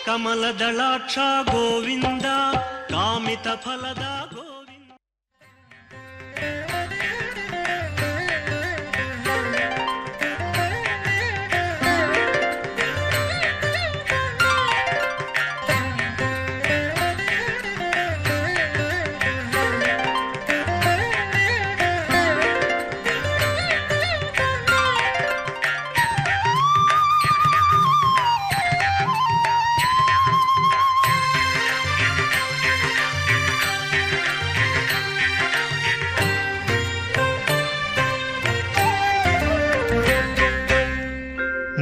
కమలదళాక్ష గోవింద కామిత ఫలద గోవింద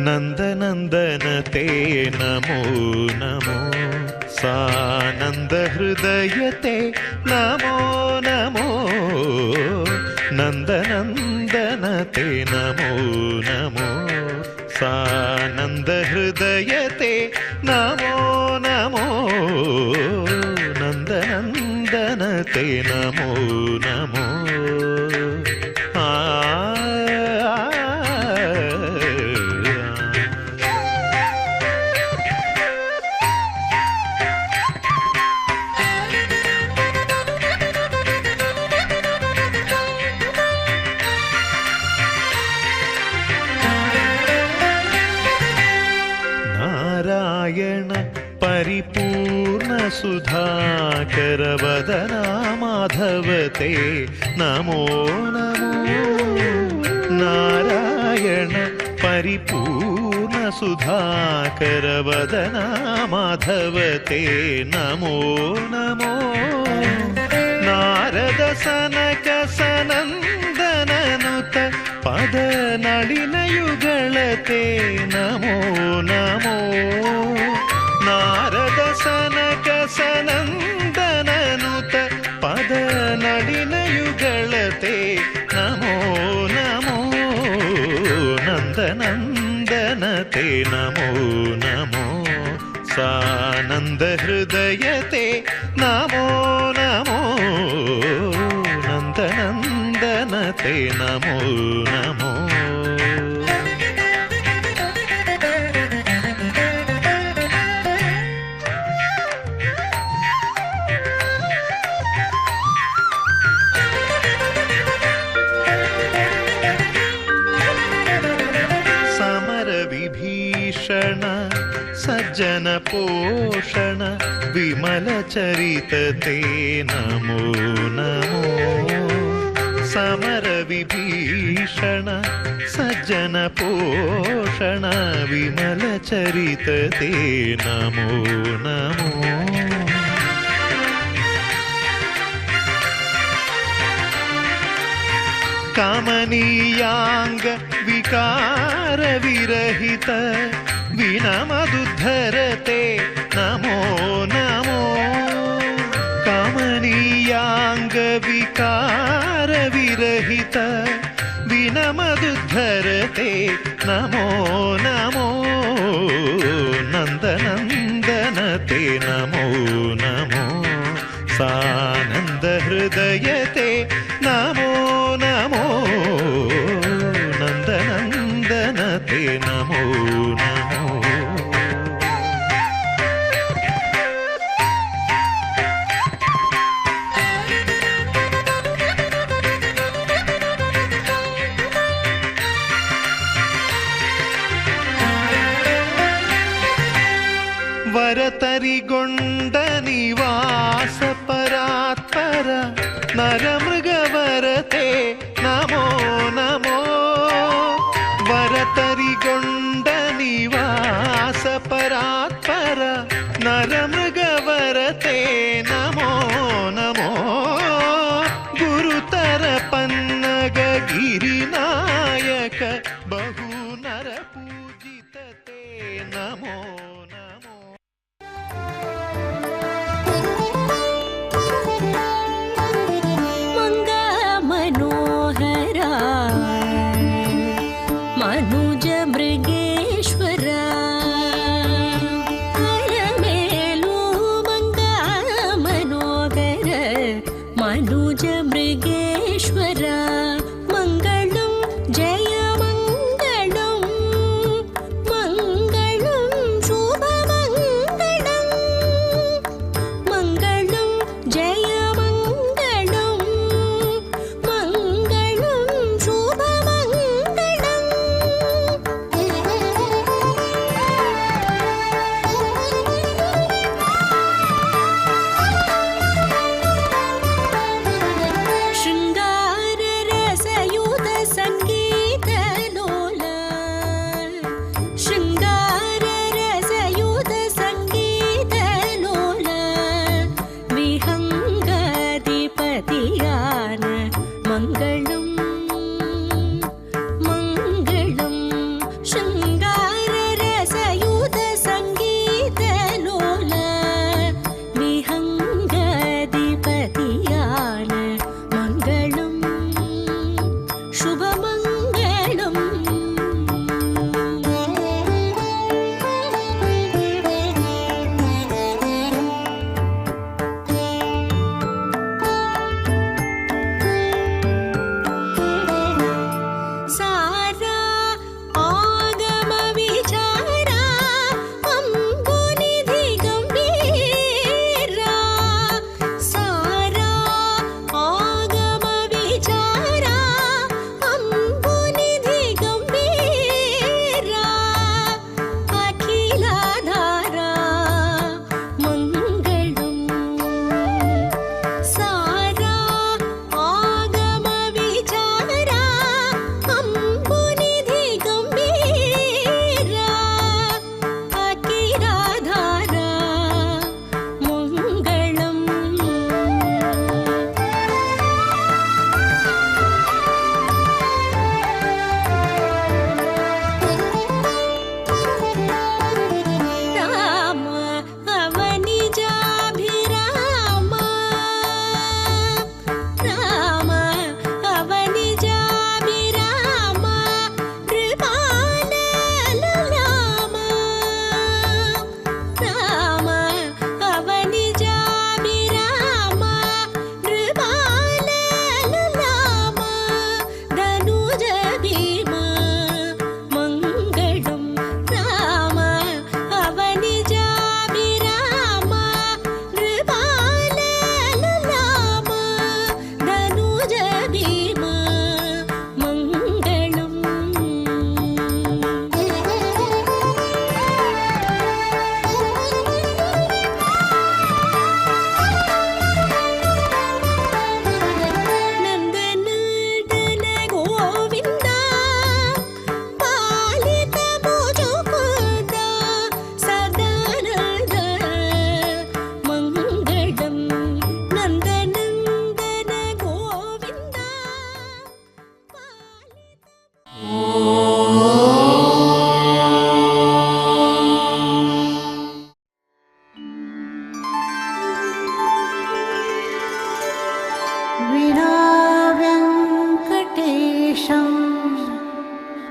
नंदनंदन ते नमो नमो सानंद हृदय ते नमो नमो नंदनंदन ते नमो नमो सानंद हृदय ते नमो नमो नंदनंदन ते नमो नमो नारायण परिपूर्ण सुधाकर वदना माधवते नमो नमो नारायण परिपूर्ण सुधाकर वदना माधव ते नमो नमो नारद सनक सनन्दननुत पद नलिनयुगलते नमो नमो नारद सनक सनन्दननुत पद नलिनयुगलते नमो नमो नन्दनन्दनते नमो नमो सानन्द हृदयते नमो नमो नन्दनन्दनते नमो नमो सज्जन पोषण विमल चरित ते नमो नमो समर विभीषण सज्जन पोषण विमल चरित ते नमो नमो कामनीयांग विकार विरहित विनमदुद्धरते नमो नमो कामनीयांग विकार विरहित विनमदुद्धरते नमो नमो नन्दनन्दनते नमो नमो सानन्द हृदयते नमो नमो नन्दनन्दनते नमो नमो वरतरिगोण्ड निवास परात्पर नरमृगवरते नमो नमो वरतरिगोण्ड निवास परात्पर नरमृगवरते नमो नमो गुरुतर पन्नग गिरिनायक बहु नर पूजित ते नमो नमो मनोहरा मनुज मृगेश्वरा अरमेलु मंगा मनोहर मनुज मृगेश्वरा मंगलम जय मंगल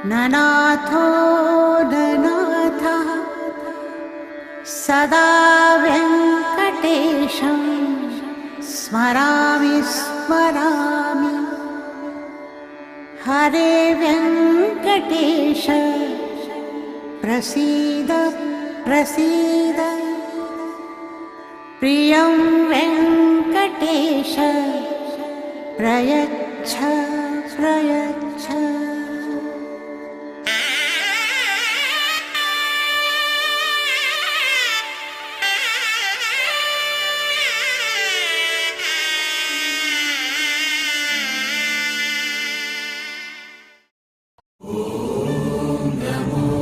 ननाथो ननाथः सदा वेङ्कटेशं स्मरामि स्मरामि हरे वेङ्कटेश प्रसीद प्रसीद प्रियं वेङ्कटेश प्रयच्छ प्रयच्छ नमो